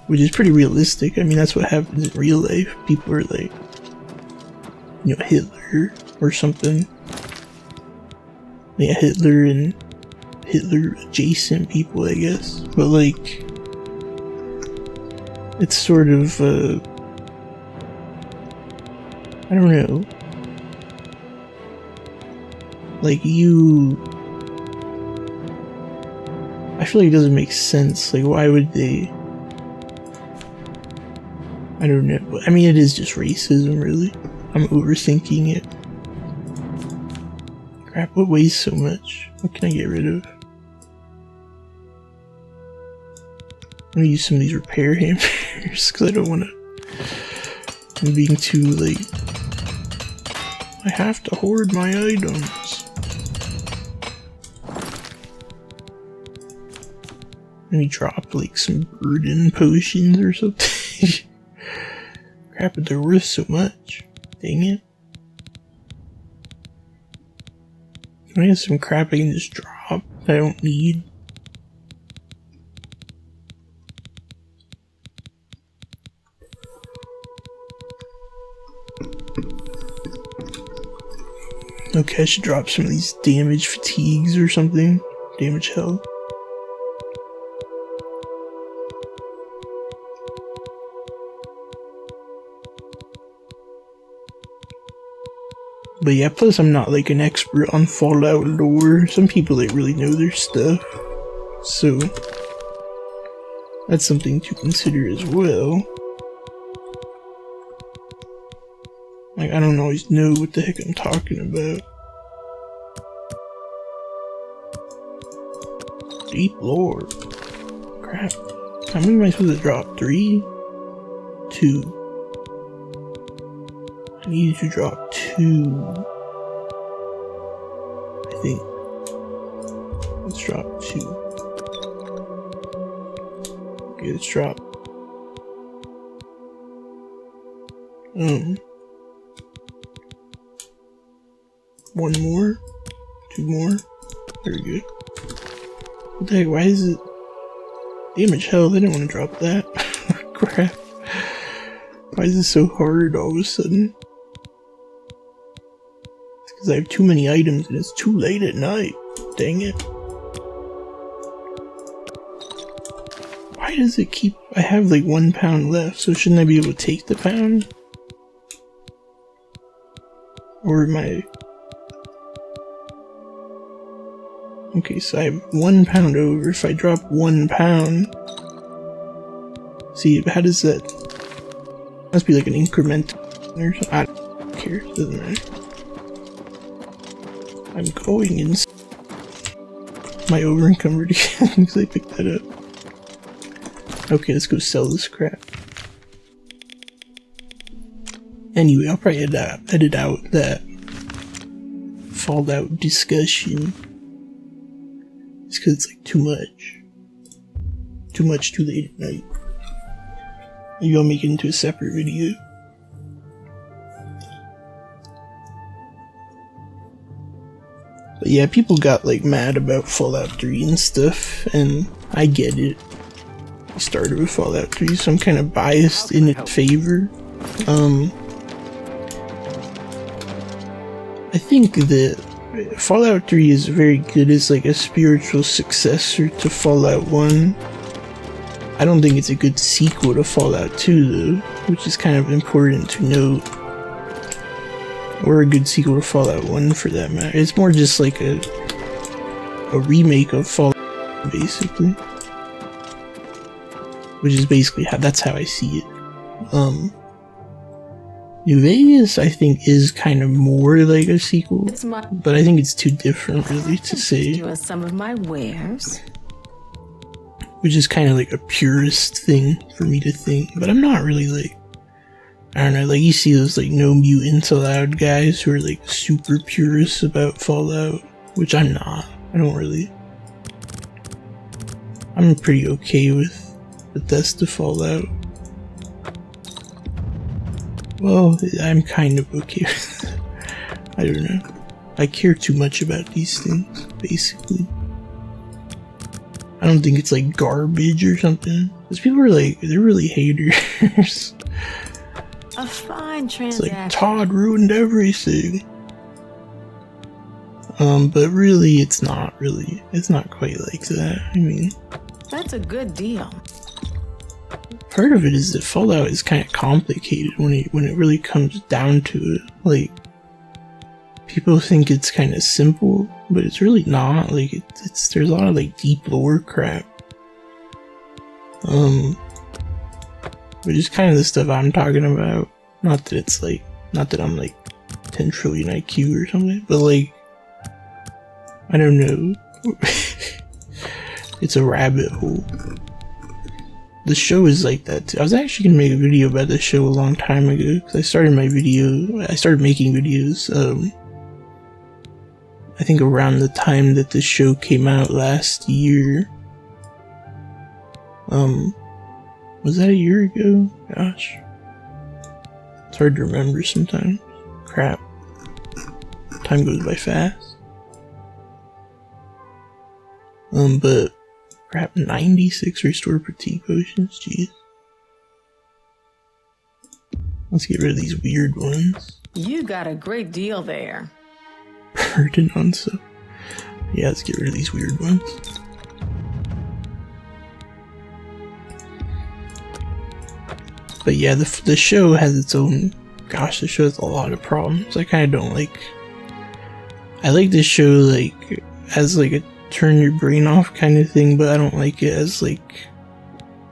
Which is pretty realistic. I mean, that's what happens in real life. People are like, you know, Hitler or something. Yeah, Hitler and Hitler adjacent people, I guess. But, like, it's sort of, I don't know. Like, I feel like it doesn't make sense. Like, why would they? I don't know. I mean, it is just racism, really. I'm overthinking it. Crap, what weighs so much? What can I get rid of? I'm gonna use some of these repair hammers, because I don't want to... I'm being too, like... I have to hoard my items. Let me drop, like, some burden potions or something. Crap, but they're worth so much. Dang it. Can I have some crap I can just drop that I don't need? Okay, I should drop some of these damage fatigues or something. Damage health. But yeah, plus I'm not like an expert on Fallout lore. Some people, they really know their stuff. So, that's something to consider as well. Like, I don't always know what the heck I'm talking about. Deep lore. Crap. How many am I supposed to drop? 3? 2. I need to drop 2. I think. drop 2. Okay, let's drop. One more, 2 more. Very good. What the heck? Why is it damage health? I didn't want to drop that. Crap. Why is this so hard all of a sudden? It's because I have too many items and it's too late at night. Dang it. Why does it keep... I have like 1 pound left, so shouldn't I be able to take the pound? Or am I... Okay, so I have 1 pound over. If I drop 1 pound... See, how does that... Must be like an increment or something. I don't care, doesn't matter. I'm going in my over-encumbered again because I picked that up. Okay, let's go sell this crap. Anyway, I'll probably edit out that Fallout discussion. It's because it's like too much. Too much too late at night. Maybe I'll make it into a separate video. But yeah, people got like mad about Fallout 3 and stuff, and I get it. I started with Fallout 3, so I'm kind of biased in its favor. I think that Fallout 3 is very good as like a spiritual successor to Fallout 1. I don't think it's a good sequel to Fallout 2 though, which is kind of important to note. Or a good sequel to Fallout 1 for that matter. It's more just like a remake of Fallout basically. Which is basically that's how I see it. New Vegas I think is kind of more like a sequel, but I think it's too different really to say. Some of my wares. Which is kind of like a purist thing for me to think, but I'm not really like, I don't know, like you see those like No Mutants Allowed guys who are like super purists about Fallout, which I'm not. I don't really. I'm pretty okay with Bethesda Fallout. Well, I'm kind of okay with it. I don't know. I care too much about these things, basically. I don't think it's like garbage or something. Because people are like, they're really haters. A fine transaction. It's like, Todd ruined everything. But really, it's not really. It's not quite like that. I mean, that's a good deal. Part of it is that Fallout is kind of complicated when it really comes down to it. Like, people think it's kind of simple, but it's really not. Like, there's a lot of like deep lore crap. Which is kind of the stuff I'm talking about. Not that it's like, not that I'm like 10 trillion IQ or something, but like, I don't know. It's a rabbit hole. The show is like that too. I was actually gonna make a video about this show a long time ago, because I started making videos, I think around the time that the show came out last year. Was that a year ago? Gosh. It's hard to remember sometimes. Crap. Time goes by fast. But crap, 96 restore fatigue potions, jeez. Let's get rid of these weird ones. You got a great deal there. Burden on so. Yeah, let's get rid of these weird ones. But yeah, the show has its own. Gosh, the show has a lot of problems. I kind of don't like. I like this show like as like a turn your brain off kind of thing, but I don't like it as like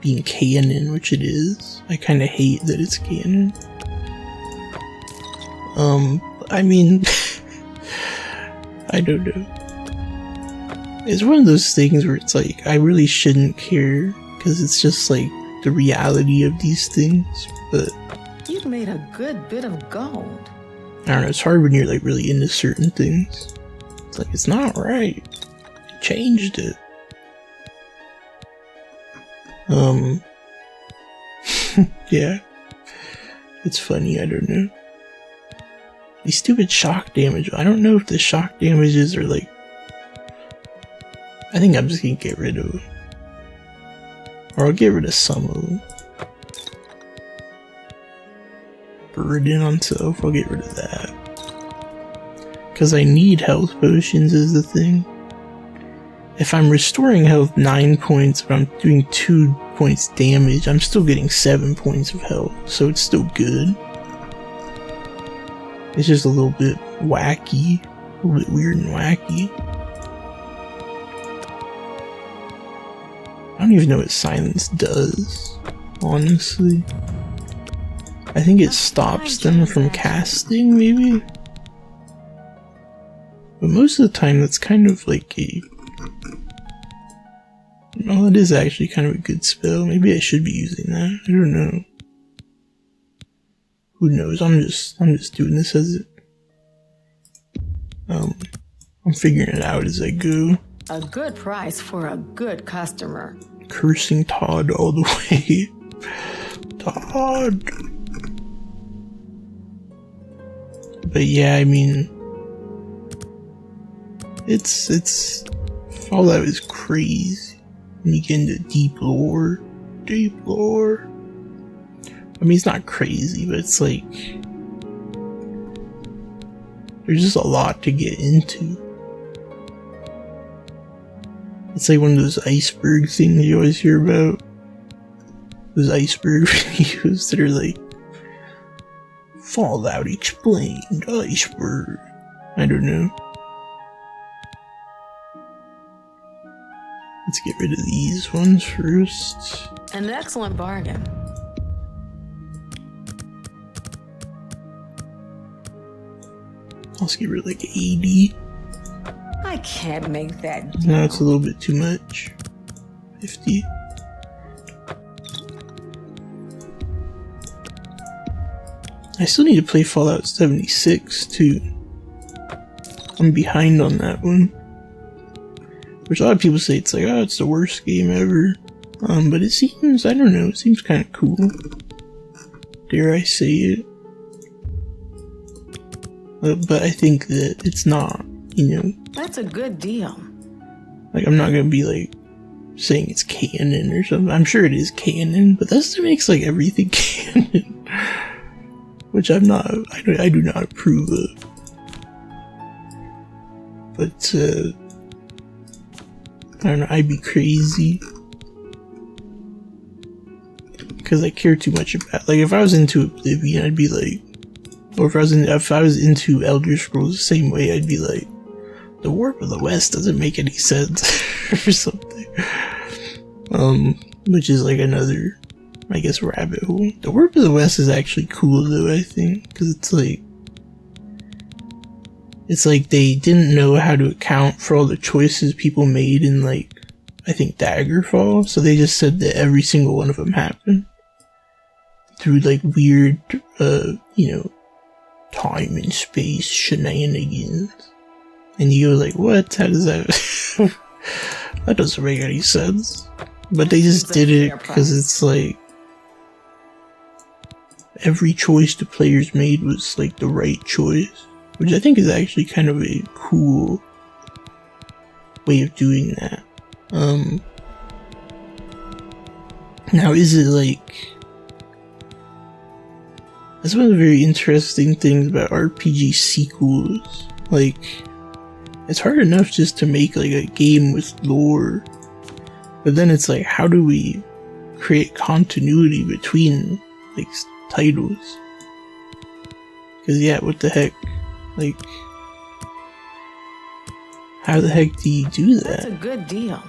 being canon, which it is. I kind of hate that it's canon. I mean, I don't know. It's one of those things where it's like, I really shouldn't care, because it's just like the reality of these things, but you've made a good bit of gold. I don't know, it's hard when you're like really into certain things. It's like, it's not right. changed it. Yeah. It's funny, I don't know. These stupid shock damage. I don't know if the shock damages are like... I think I'm just gonna get rid of them. Or I'll get rid of some of them. Burden on self, I'll get rid of that. Because I need health potions is the thing. If I'm restoring health 9 points, but I'm doing 2 points damage, I'm still getting 7 points of health, so it's still good. It's just a little bit wacky, a little bit weird and wacky. I don't even know what silence does, honestly. I think it stops them from casting, maybe? But most of the time that's kind of like a... Well, it is actually kind of a good spell. Maybe I should be using that. I don't know. Who knows? I'm just doing this as it. I'm figuring it out as I go. A good price for a good customer. Cursing Todd all the way. Todd. But yeah, I mean, it's Fallout is crazy. When you get into deep lore. I mean, it's not crazy, but it's like there's just a lot to get into. It's like one of those iceberg things you always hear about. Those iceberg videos that are like Fallout explained, iceberg. I don't know. Let's get rid of these ones first. An excellent bargain. Let's get rid of like 80. I can't make that deal. No, it's a little bit too much. 50. I still need to play Fallout 76 too. I'm behind on that one. Which a lot of people say it's like, oh, it's the worst game ever. But it seems, I don't know, it seems kind of cool. Dare I say it? But I think that it's not, you know. That's a good deal. Like, I'm not gonna be like saying it's canon or something. I'm sure it is canon, but that still makes like everything canon. Which I'm not, I do not approve of. But, I don't know, I'd be crazy. Because I care too much about, like, if I was into Oblivion, I'd be like, or if I was into Elder Scrolls the same way, I'd be like, the Warp of the West doesn't make any sense, or something. Which is like another, I guess, rabbit hole. The Warp of the West is actually cool though, I think, because it's like they didn't know how to account for all the choices people made in, like, I think Daggerfall, so they just said that every single one of them happened through like weird, you know, time and space shenanigans. And you go like, what? How does that... that doesn't make any sense. But they just did it because it's like every choice the players made was like the right choice. Which I think is actually kind of a cool way of doing that. Now is it like... That's one of the very interesting things about RPG sequels. Like, it's hard enough just to make like a game with lore. But then it's like, how do we create continuity between like titles? Because yeah, what the heck? Like, how the heck do you do that? That's a good deal.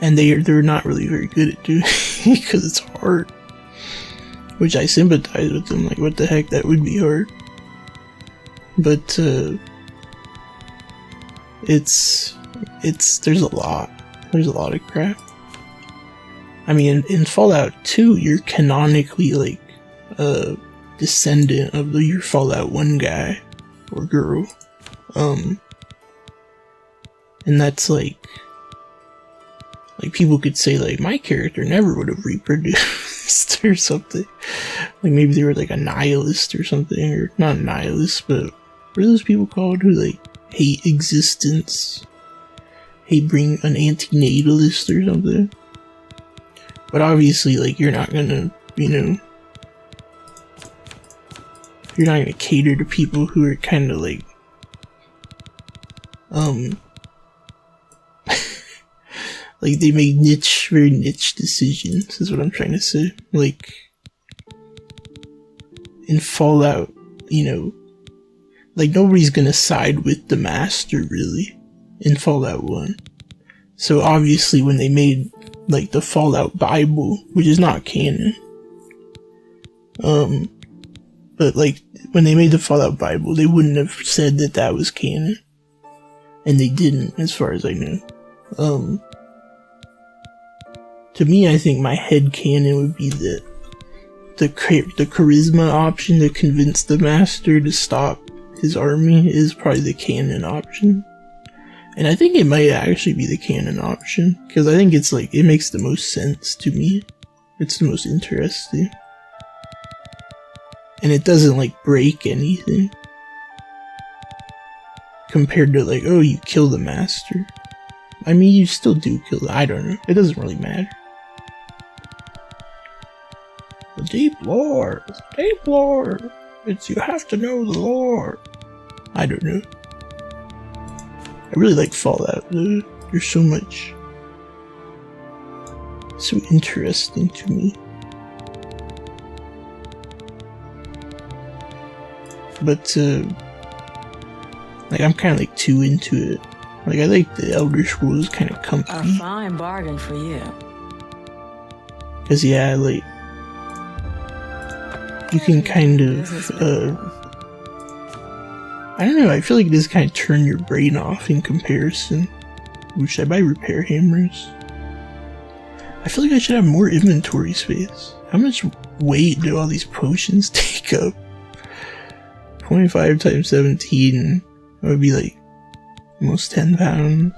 And they're not really very good at doing it because it's hard. Which I sympathize with them, like what the heck, that would be hard. But there's a lot of crap. I mean, in Fallout 2, you're canonically like a descendant of your Fallout 1 guy or girl. And that's like people could say like my character never would have reproduced or something. Like maybe they were like a nihilist or something, or not a nihilist, but what are those people called who like hate existence? Hate being an antinatalist or something. But obviously like you're not gonna, you know, you're not gonna cater to people who are kinda like like they make very niche decisions, is what I'm trying to say. Like, in Fallout, you know, like nobody's gonna side with the Master, really, in Fallout 1. So obviously when they made, like, the Fallout Bible, which is not canon, but like, when they made the Fallout Bible, they wouldn't have said that that was canon. And they didn't, as far as I know. To me, I think my headcanon would be that the charisma option to convince the Master to stop his army is probably the canon option. And I think it might actually be the canon option, because I think it's like, it makes the most sense to me. It's the most interesting. And it doesn't like break anything. Compared to like, oh, you kill the Master. I mean, you still do kill the, I don't know. It doesn't really matter. The deep lore. The deep lore. It's, you have to know the lore. I don't know. I really like Fallout, though. There's so much. So interesting to me. But, like, I'm kind of like too into it. Like, I like the Elder Scrolls kind of comfy. A fine bargain for you. Cause yeah, like, you can kind of, I don't know, I feel like it does kind of turn your brain off in comparison. Ooh, should I buy repair hammers? I feel like I should have more inventory space. How much weight do all these potions take up? 25 times 17, that would be like almost 10 pounds.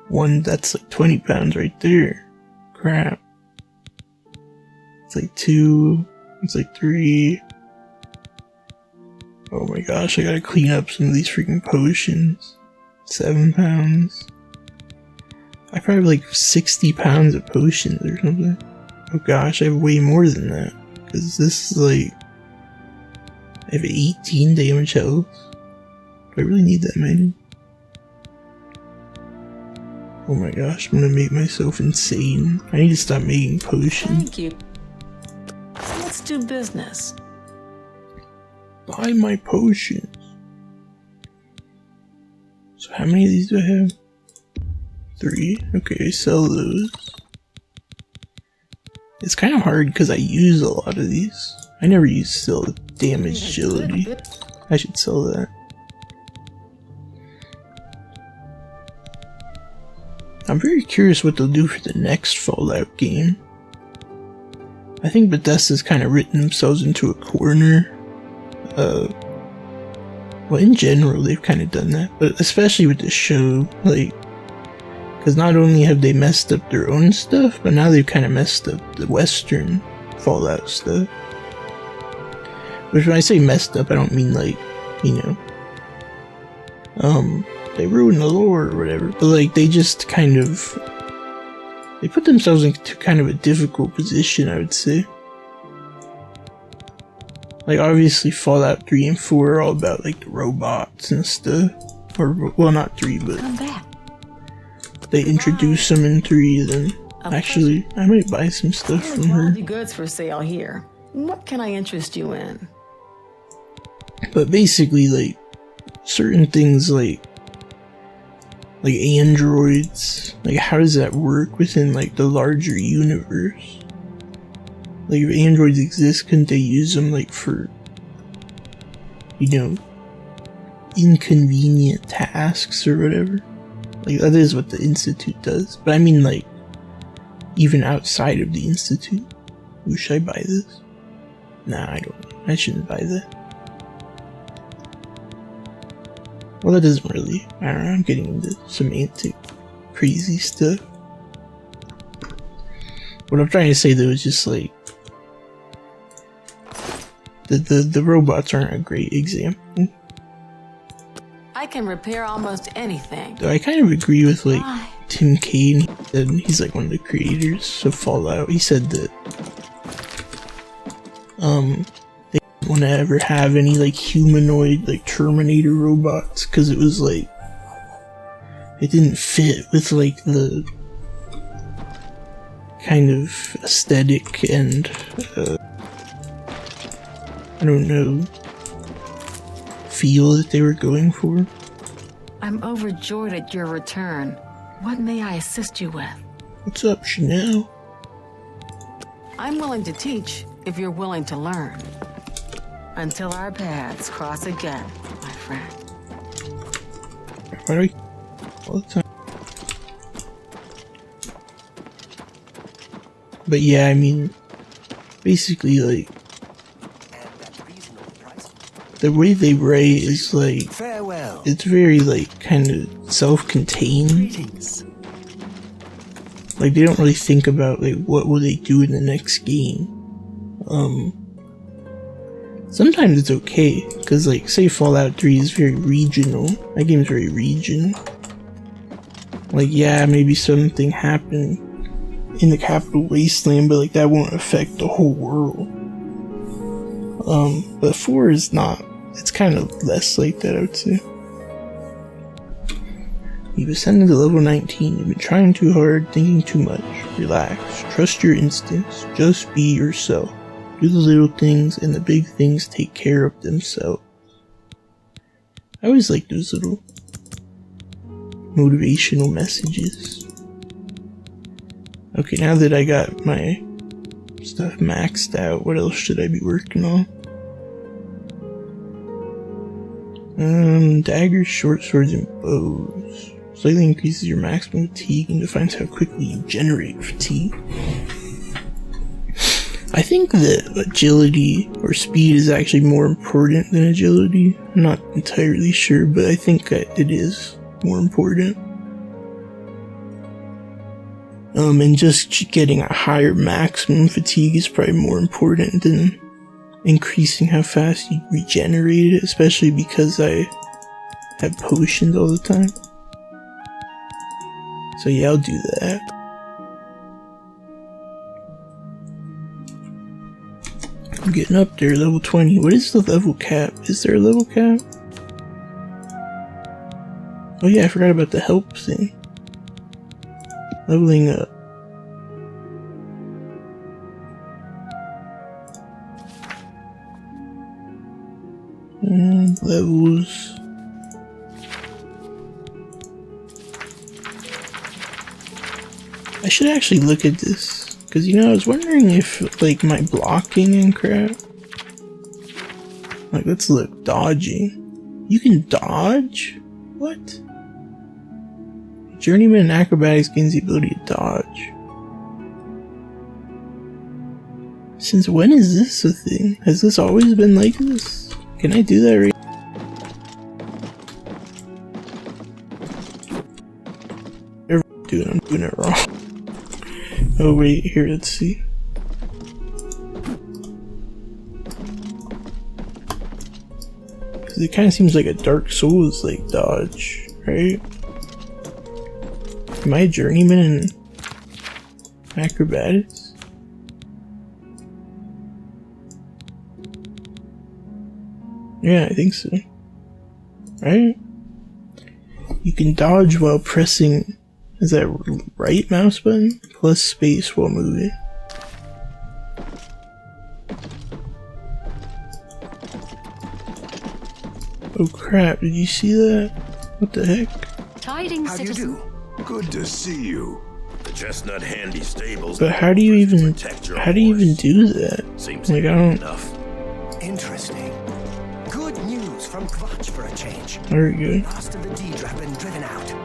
One, that's like 20 pounds right there. Crap. It's like 2, it's like 3. Oh my gosh, I gotta clean up some of these freaking potions. 7 pounds. I probably have like 60 pounds of potions or something. Oh gosh, I have way more than that. Cause this is like, I have 18 damage health. Do I really need that many? Oh my gosh, I'm gonna make myself insane. I need to stop making potions. Thank you. So let's do business. Buy my potions. So how many of these do I have? 3. Okay, sell those. It's kind of hard because I use a lot of these. I never use still damage agility. I should sell that. I'm very curious what they'll do for the next Fallout game. I think Bethesda's kind of written themselves into a corner. Well, in general, they've kind of done that, but especially with the show, like, because not only have they messed up their own stuff, but now they've kind of messed up the Western Fallout stuff. Which, when I say messed up, I don't mean like, you know, they ruined the lore or whatever, but like, they just kind of, they put themselves into kind of a difficult position, I would say. Like, obviously, Fallout 3 and 4 are all about, like, the robots and stuff. Or, well, not 3, but they introduce them in 3, then actually, I might buy some stuff from her. Goods for sale here. What can I interest you in? But basically, like, certain things like androids, like, how does that work within, like, the larger universe? Like, if androids exist, couldn't they use them, like, for, you know, inconvenient tasks or whatever? Like, that is what the Institute does. But I mean, like, even outside of the Institute. Ooh, should I buy this? Nah, I don't. I shouldn't buy that. Well, that doesn't really matter. I'm getting into semantic crazy stuff. What I'm trying to say though is just like the robots aren't a great example. I can repair almost anything. Though I kind of agree with like Tim Kaine. He said he's like one of the creators of Fallout. He said that they didn't want to ever have any like humanoid like Terminator robots because it was like it didn't fit with like the kind of aesthetic and I don't know, feel that they were going for. I'm overjoyed at your return. What may I assist you with? What's up, Chanel? I'm willing to teach if you're willing to learn. Until our paths cross again, my friend. Why do I all the time? But yeah, I mean, basically, like, the way they write is like, Farewell. it's very like kind of self-contained. Greetings. Like they don't really think about like what will they do in the next game. Sometimes it's okay because like say Fallout 3 is very regional. That game's very regional. Like yeah, maybe something happened in the capital wasteland, but like that won't affect the whole world. But 4 is not. It's kind of less like that, I would say. You've ascended to level 19. You've been trying too hard, thinking too much. Relax. Trust your instincts. Just be yourself. Do the little things, and the big things take care of themselves. I always like those little motivational messages. Okay, now that I got my stuff maxed out, what else should I be working on? Daggers, short swords, and bows. Slightly increases your maximum fatigue and defines how quickly you generate fatigue. I think that agility or speed is actually more important than agility. I'm not entirely sure, but I think it is more important. And just getting a higher maximum fatigue is probably more important than increasing how fast you regenerate it, especially because I have potions all the time. So yeah, I'll do that. I'm getting up there, level 20. What is the level cap? Is there a level cap? Oh yeah, I forgot about the help thing. Leveling up. Levels. I should actually look at this, because you know, I was wondering if like my blocking and crap. Like, let's look. Dodging. You can dodge? What? Journeyman in acrobatics gains the ability to dodge. Since when is this a thing? Has this always been like this? Can I do that right? I'm doing it wrong. Oh wait, here, let's see. Cause it kinda seems like a Dark Souls like dodge, right? Am I a journeyman in acrobatics? Yeah, I think so. Right? You can dodge while pressing, is that right mouse button? Plus space while moving. Oh crap, did you see that? What the heck? Tidings, citizen. Good to see you. The Chestnut Handy Stables. But how do you even do that? Seems like, I don't. Enough. Interesting. Good news from Quatch for a change. There we go. Last of the Deidre have been driven out. You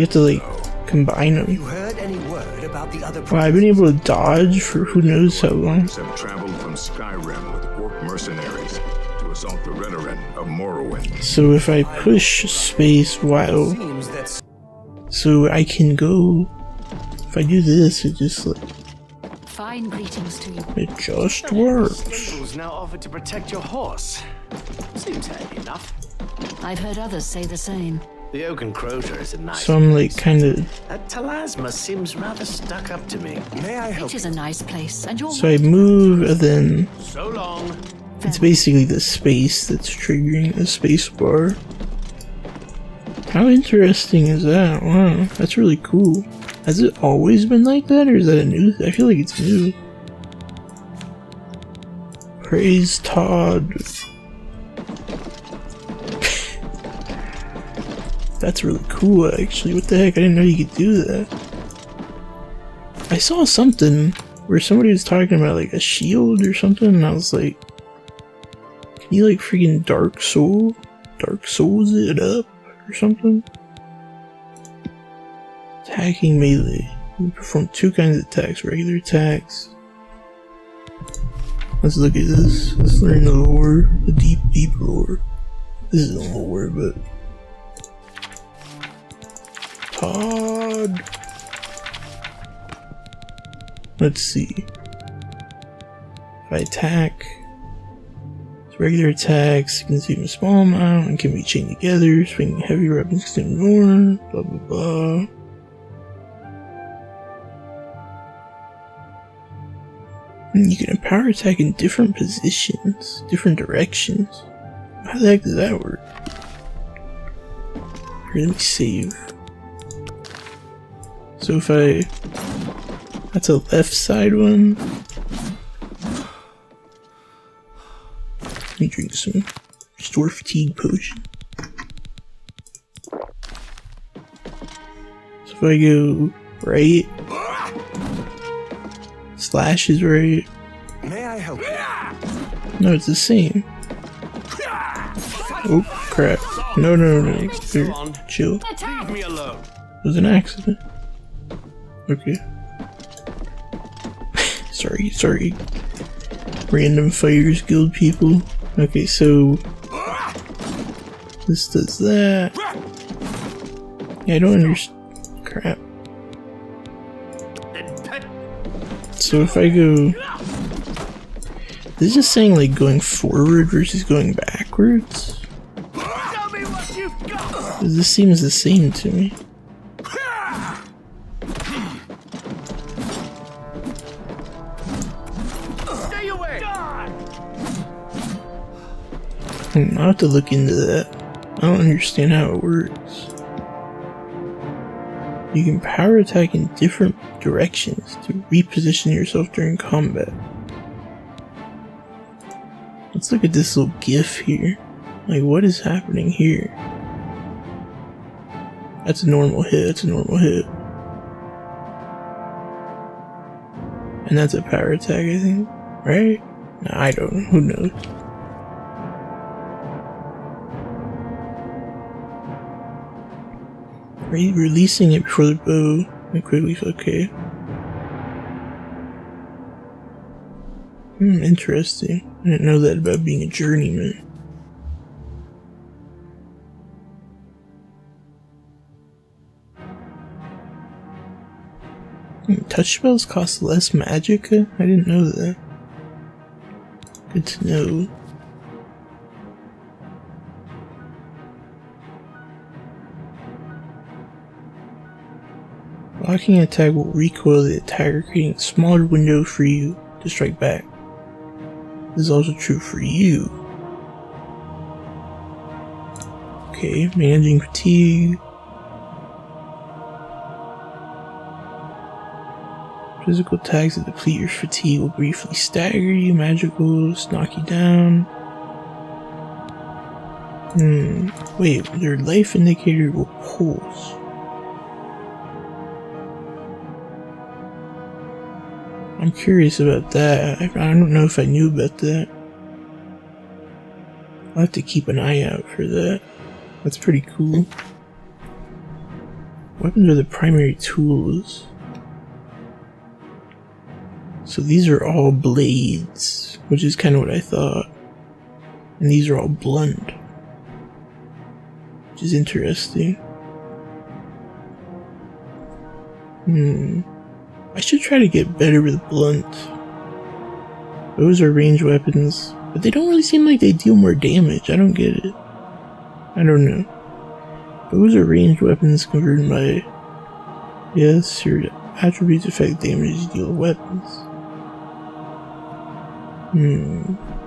have to like combine them. You heard any word about the other? Wow, I've been able to dodge for who knows how long. Have traveled from Skyrim with orc mercenaries to to assault the veteran of Morrowind. So if I push space while, so I can go. If I do this, it just like. Fine greetings to you. It just works. Stables now offer to protect your horse. Seems handy enough. I've heard others say the same. The Oak and Crozier is a nice. So I'm like kind of. That Talasma seems rather stuck up to me. May I help? It is a nice place, and you're. So I move, and then So long. it's basically the space that's triggering the space bar. How interesting is that? Wow, that's really cool. Has it always been like that, or is that a new? I feel like it's new. Praise Todd. That's really cool, actually. What the heck? I didn't know you could do that. I saw something where somebody was talking about like a shield or something, and I was like, can you like freaking Dark Souls it up or something? Attacking melee. You perform 2 kinds of attacks, regular attacks. Let's look at this. Let's learn the lore, the deep lore. This isn't lore, but Todd. Let's see. If I attack, it's regular attacks consume a small amount and can be chained together. Swinging heavy weapons consume more. Blah blah blah. And you can power attack in different positions, different directions. How the heck does that work? Here, let me save. So if I... That's a left side one. Let me drink some restore fatigue potion. So if I go right, slash is right. May I help you? No, it's the same. Oh crap! No. Here, chill. Leave me alone. It was an accident. Okay. sorry. Random Fighters Guild people. Okay, so this does that. Yeah, I don't understand. Crap. So if I go, this is just saying like going forward versus going backwards. Tell me what you've got. This seems the same to me. Stay away. I'll have to look into that. I don't understand how it works. You can power attack in different directions to reposition yourself during combat. Let's look at this little GIF here. Like, what is happening here? That's a normal hit, And that's a power attack, I think. Right? Nah, I don't know. Who knows? Releasing it before the bow and quickly, okay. Interesting. I didn't know that about being a journeyman. Touch spells cost less magicka? I didn't know that. Good to know. Blocking an attack will recoil the attacker, creating a smaller window for you to strike back. This is also true for you. Okay, managing fatigue. Physical attacks that deplete your fatigue will briefly stagger you. Magicals knock you down. Wait, their life indicator will pulse. I'm curious about that. I don't know if I knew about that. I'll have to keep an eye out for that. That's pretty cool. Weapons are the primary tools. So these are all blades, which is kind of what I thought. And these are all blunt, which is interesting. I should try to get better with blunt. Those are ranged weapons, but they don't really seem like they deal more damage. I don't get it. I don't know. Those are ranged weapons converted by... Yes, your attributes affect damage you deal with weapons.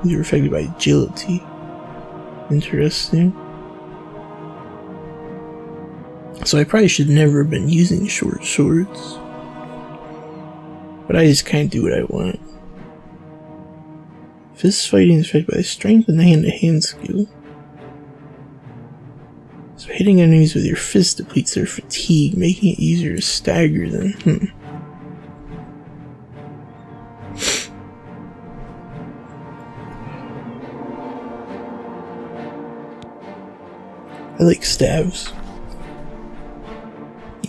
These are affected by agility. Interesting. So I probably should never have been using short swords. But I just kind of do what I want. Fist fighting is affected by strength and the hand-to-hand skill. So hitting enemies with your fist depletes their fatigue, making it easier to stagger them. I like stabs.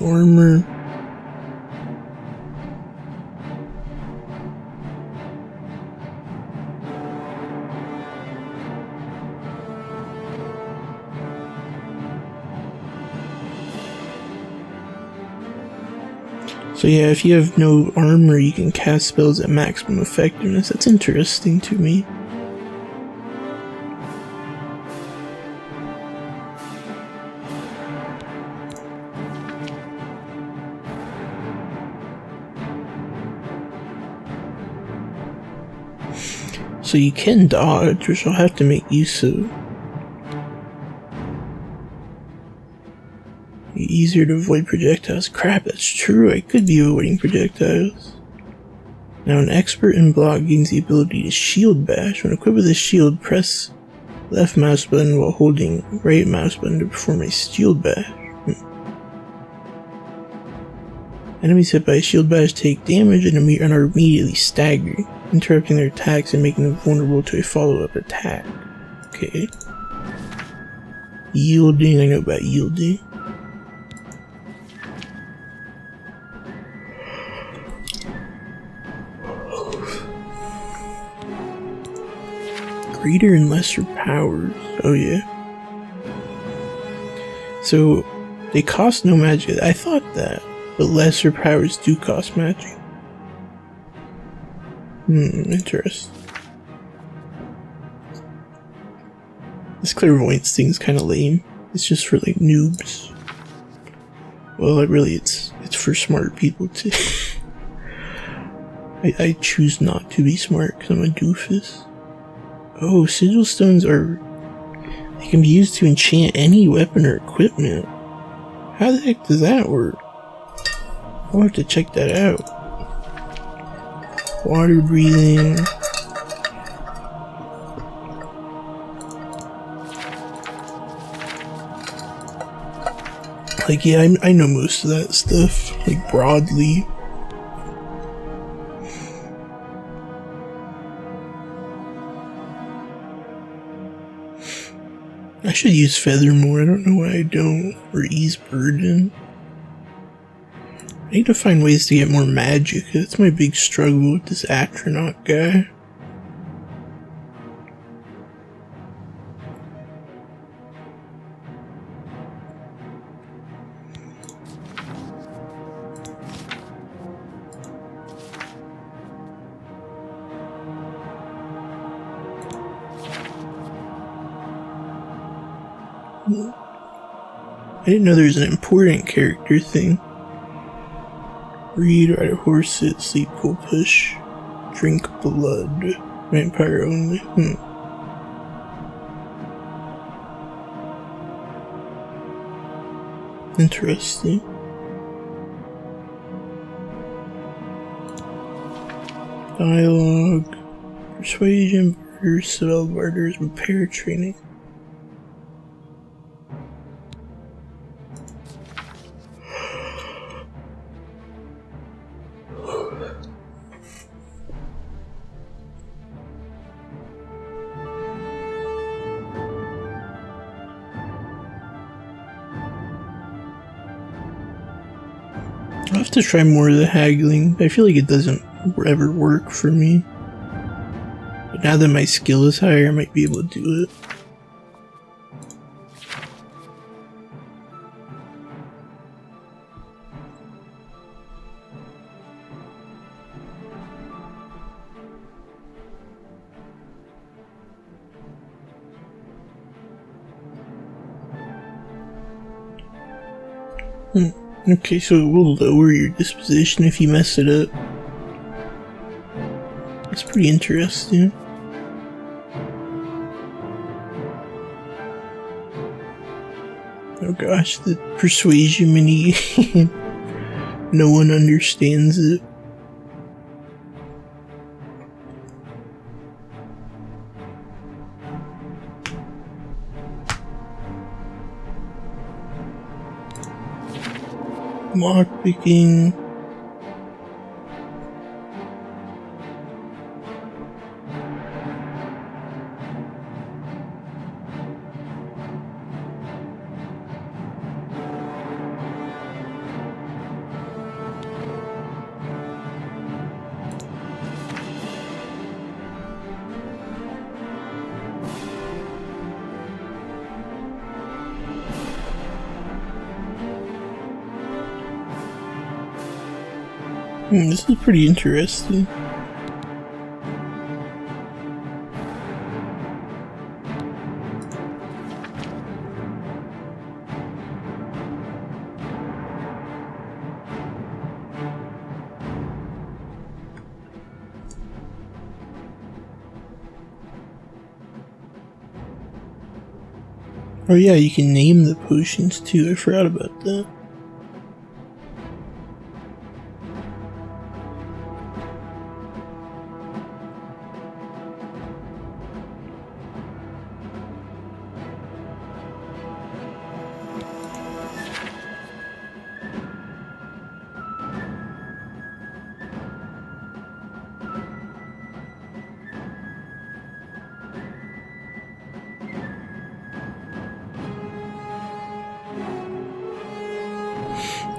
Armor. So yeah, if you have no armor, you can cast spells at maximum effectiveness. That's interesting to me. So you can dodge, which I'll have to make use of. Easier to avoid projectiles. Crap, that's true. I could be avoiding projectiles. Now, an expert in block gains the ability to shield bash. When equipped with a shield, press left mouse button while holding right mouse button to perform a shield bash. Enemies hit by a shield bash take damage and are immediately staggered, interrupting their attacks and making them vulnerable to a follow-up attack. Okay. Yielding, I know about yielding. Greater and lesser powers. Oh yeah. So they cost no magic. I thought that, but lesser powers do cost magic. Interesting. This clairvoyance thing's kind of lame. It's just for like noobs. Well, really, it's for smart people too. I choose not to be smart because I'm a doofus. Oh, sigil stones they can be used to enchant any weapon or equipment. How the heck does that work? I'll have to check that out. Water breathing. Like, yeah, I know most of that stuff, like, broadly. I should use feather more, I don't know why I don't, or ease burden. I need to find ways to get more magic, that's my big struggle with this astronaut guy. I didn't know there was an important character thing. Read, ride a horse, sit, sleep, pull, push, drink blood. Vampire only. Interesting. Dialogue. Persuasion, barter, spell, barters, repair, training. I'll have to try more of the haggling. I feel like it doesn't ever work for me. But now that my skill is higher, I might be able to do it. Okay, so it will lower your disposition if you mess it up. That's pretty interesting. Oh gosh, the persuasion mini. No one understands it. Lockpicking. This is pretty interesting. Oh yeah, you can name the potions too, I forgot about that.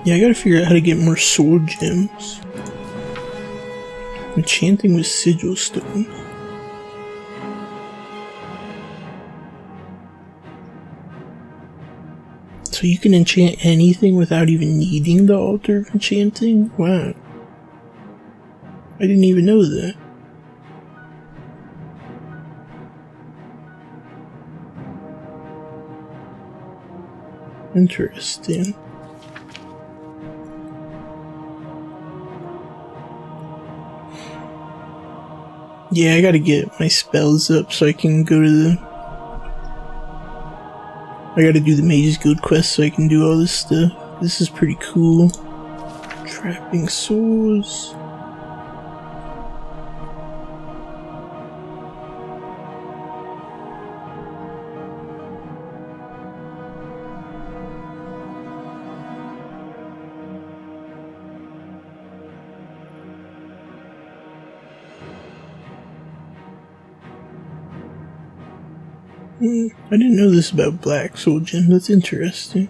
Yeah, I gotta figure out how to get more sword gems. Enchanting with sigil stones. So you can enchant anything without even needing the altar of enchanting? Wow. I didn't even know that. Interesting. Yeah, I gotta get my spells up so I can go to the... I gotta do the Mage's Guild quest so I can do all this stuff. This is pretty cool. Trapping souls. I didn't know this about Black Soul Gem. That's interesting.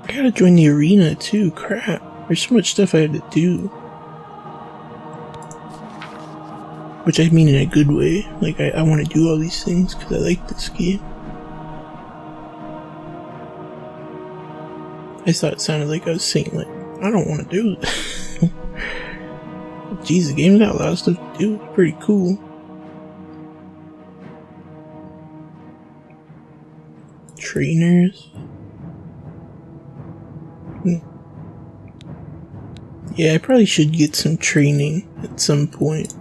I gotta join the arena too. Crap. There's so much stuff I have to do. Which I mean in a good way. Like, I want to do all these things because I like this game. I thought it sounded like I was saying, like, I don't want to do it. Jeez, the game's got a lot of stuff to do. It's pretty cool. Trainers. Yeah, I probably should get some training at some point.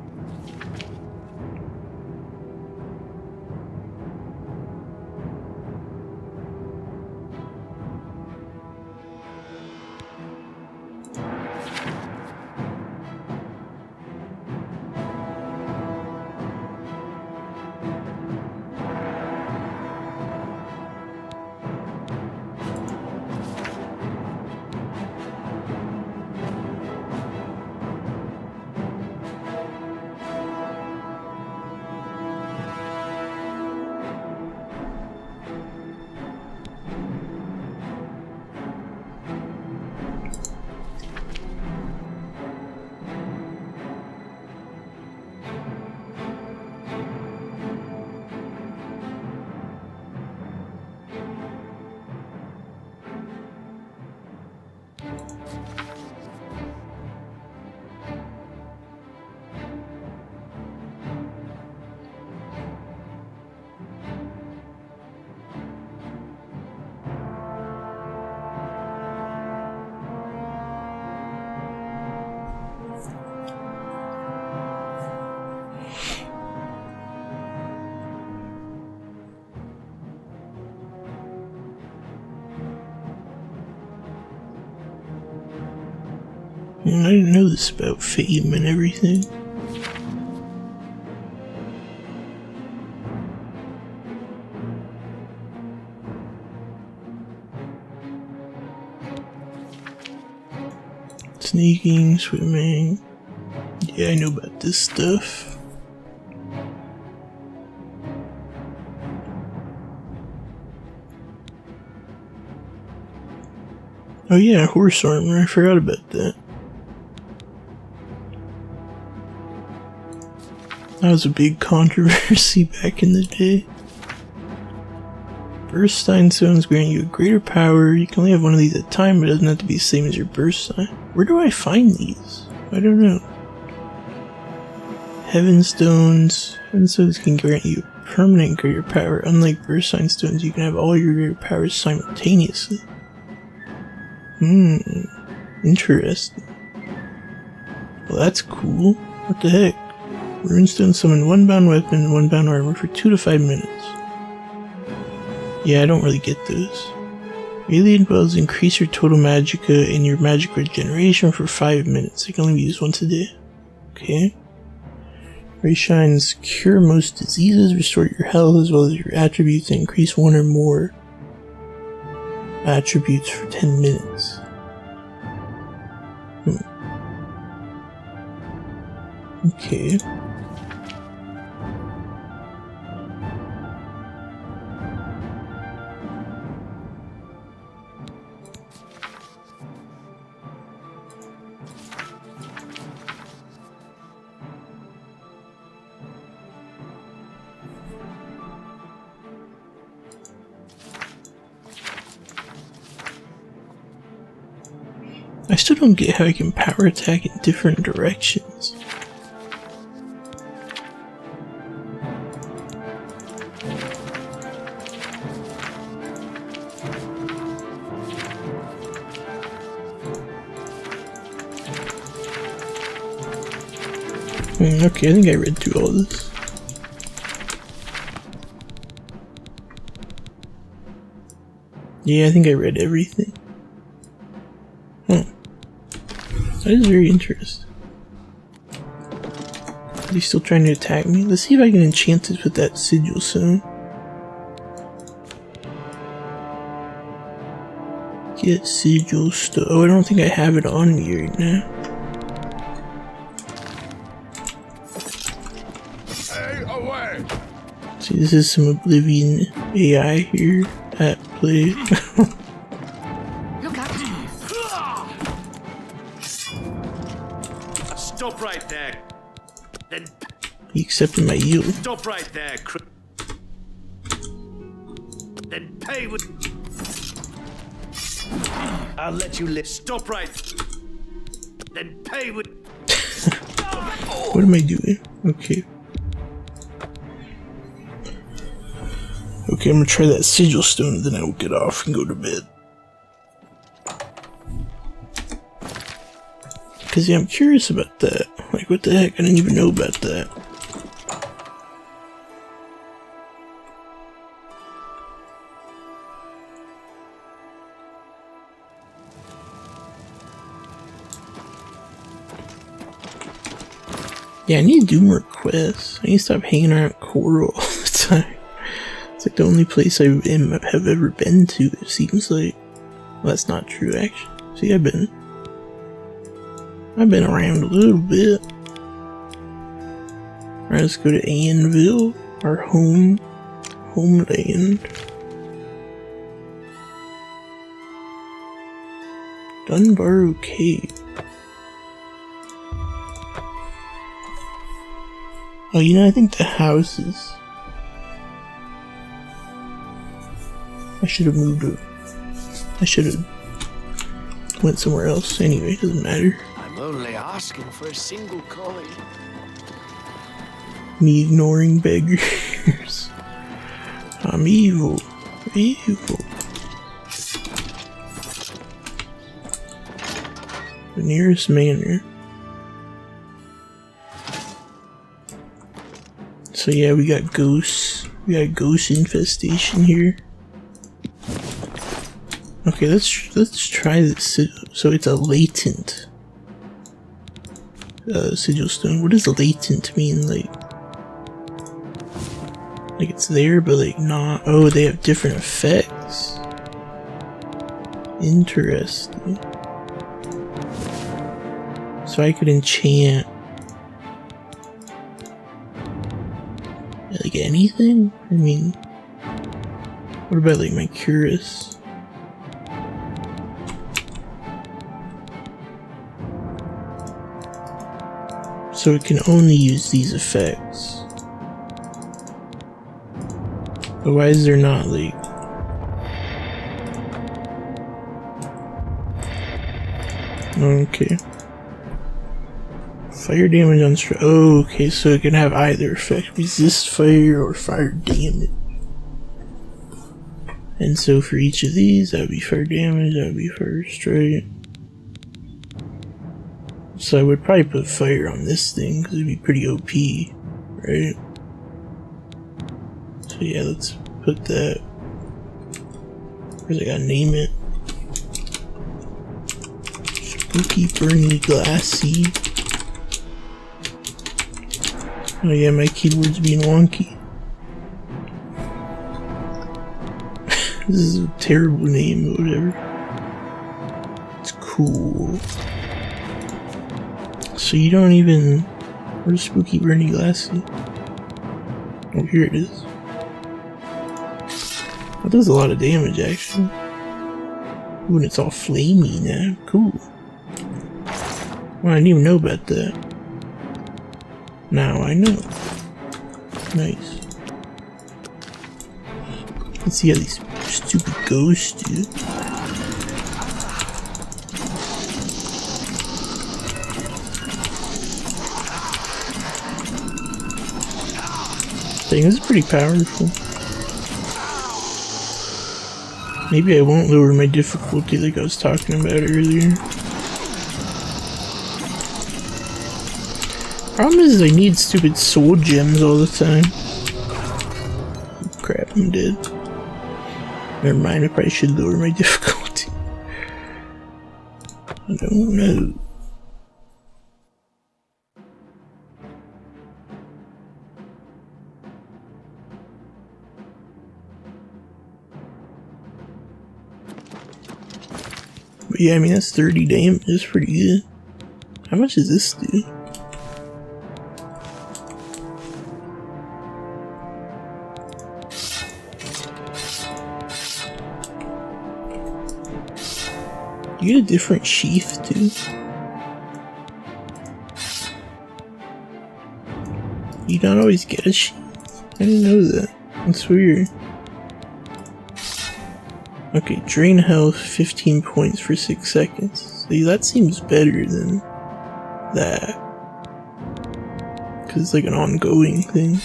I didn't know this about fame and everything. Sneaking, swimming. Yeah, I know about this stuff. Oh yeah, horse armor, I forgot about that. That was a big controversy back in the day. Burst sign stones grant you a greater power. You can only have one of these at a time, but it doesn't have to be the same as your burst sign. Where do I find these? I don't know. Heaven stones. Heaven stones can grant you permanent greater power. Unlike burst sign stones, you can have all your greater powers simultaneously. Interesting. Well, that's cool. What the heck? Runestone summon one bound weapon and one bound armor for 2 to 5 minutes. Yeah, I don't really get those. Alien Bells increase your total magicka and your magic regeneration for 5 minutes. They can only be used once a day. Okay. Ray Shines cure most diseases, restore your health as well as your attributes, and increase one or more attributes for 10 minutes. Okay. I still don't get how I can power attack in different directions. Okay, I think I read through all this. Yeah, I think I read everything. That is very interesting. Are they still trying to attack me? Let's see if I can enchant this with that sigil stone. Get sigil stone. Oh, I don't think I have it on me right now. See, this is some Oblivion AI here at play. Look out! Stop right there. Then He accepted my yield. stop right there. Then pay with. I'll let you live. Stop right. Then pay with. What am I doing? Okay. Okay, I'm gonna try that sigil stone, then I will get off and go to bed. Cause yeah, I'm curious about that. Like, what the heck? I didn't even know about that. Yeah, I need to do more quests. I need to stop hanging around Chorrol all the time. It's like the only place I have ever been to, it seems like. Well, that's not true, actually. See, I've been around a little bit. Alright, let's go to Anvil, our homeland. Dunbar Cave. Oh, you know, I think the houses. I should have moved it. I should have went somewhere else. Anyway, it doesn't matter. I'm only asking for a single coin. Me ignoring beggars. I'm evil. Evil. Benirus Manor. So yeah, we got ghosts. We got a ghost infestation here. Okay, let's try this. So it's a latent sigil stone. What does latent mean? Like it's there, but like not. Oh, they have different effects. Interesting. So I could enchant like anything? I mean, what about like my Cuirass? So it can only use these effects. But why is there not like... Okay. Fire damage on strike. Oh, okay, so it can have either effect. Resist fire or fire damage. And so for each of these, that would be fire damage, that would be fire strike. So I would probably put fire on this thing, because it'd be pretty OP, right? So yeah, let's put that. Where's I gotta name it? Spooky, burny, glassy. Oh yeah, my keyboard's being wonky. This is a terrible name, but whatever. It's cool. So you don't even... Where's Spooky, burny, glassy? Oh, here it is. That does a lot of damage, actually. Ooh, and it's all flamey now. Cool. Well, I didn't even know about that. Now I know. Nice. Let's see how these stupid ghosts do. Dang, this is pretty powerful. Maybe I won't lower my difficulty like I was talking about earlier. Problem is I need stupid soul gems all the time. Crap, I'm dead. Never mind, I probably should lower my difficulty. I don't know. But yeah, I mean, that's 30 damage. That's pretty good. How much does this do? You get a different sheath too. You don't always get a sheath. I didn't know that. That's weird. Okay, drain health 15 points for 6 seconds. See, that seems better than that. Cause it's like an ongoing thing.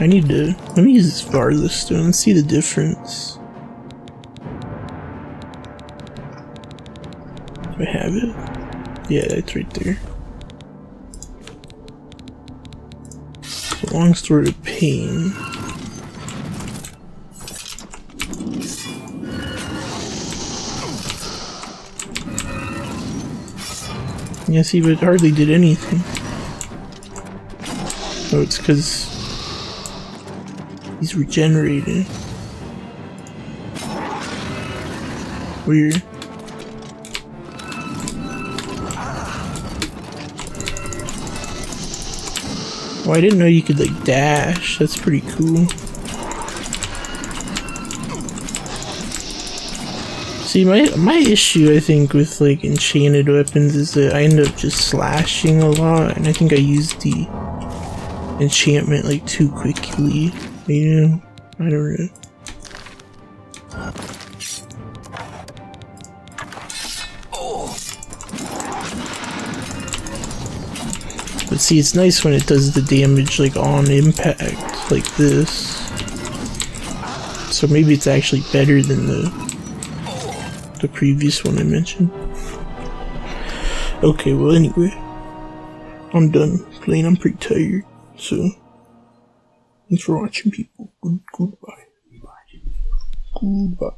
I need to, let me use this Varla stone and see the difference. Do I have it? Yeah, it's right there. So long story of pain. Yeah, see, but it hardly did anything. Oh, it's because he's regenerated. Weird. Oh, I didn't know you could, like, dash. That's pretty cool. See, my issue, I think, with, like, enchanted weapons is that I end up just slashing a lot, and I think I used the enchantment, like, too quickly. You know? I don't know. But see, it's nice when it does the damage, like, on impact, like this. So maybe it's actually better than the previous one I mentioned. Okay, well, anyway. I'm done playing. I'm pretty tired. So, thanks for watching, people. Goodbye. Goodbye.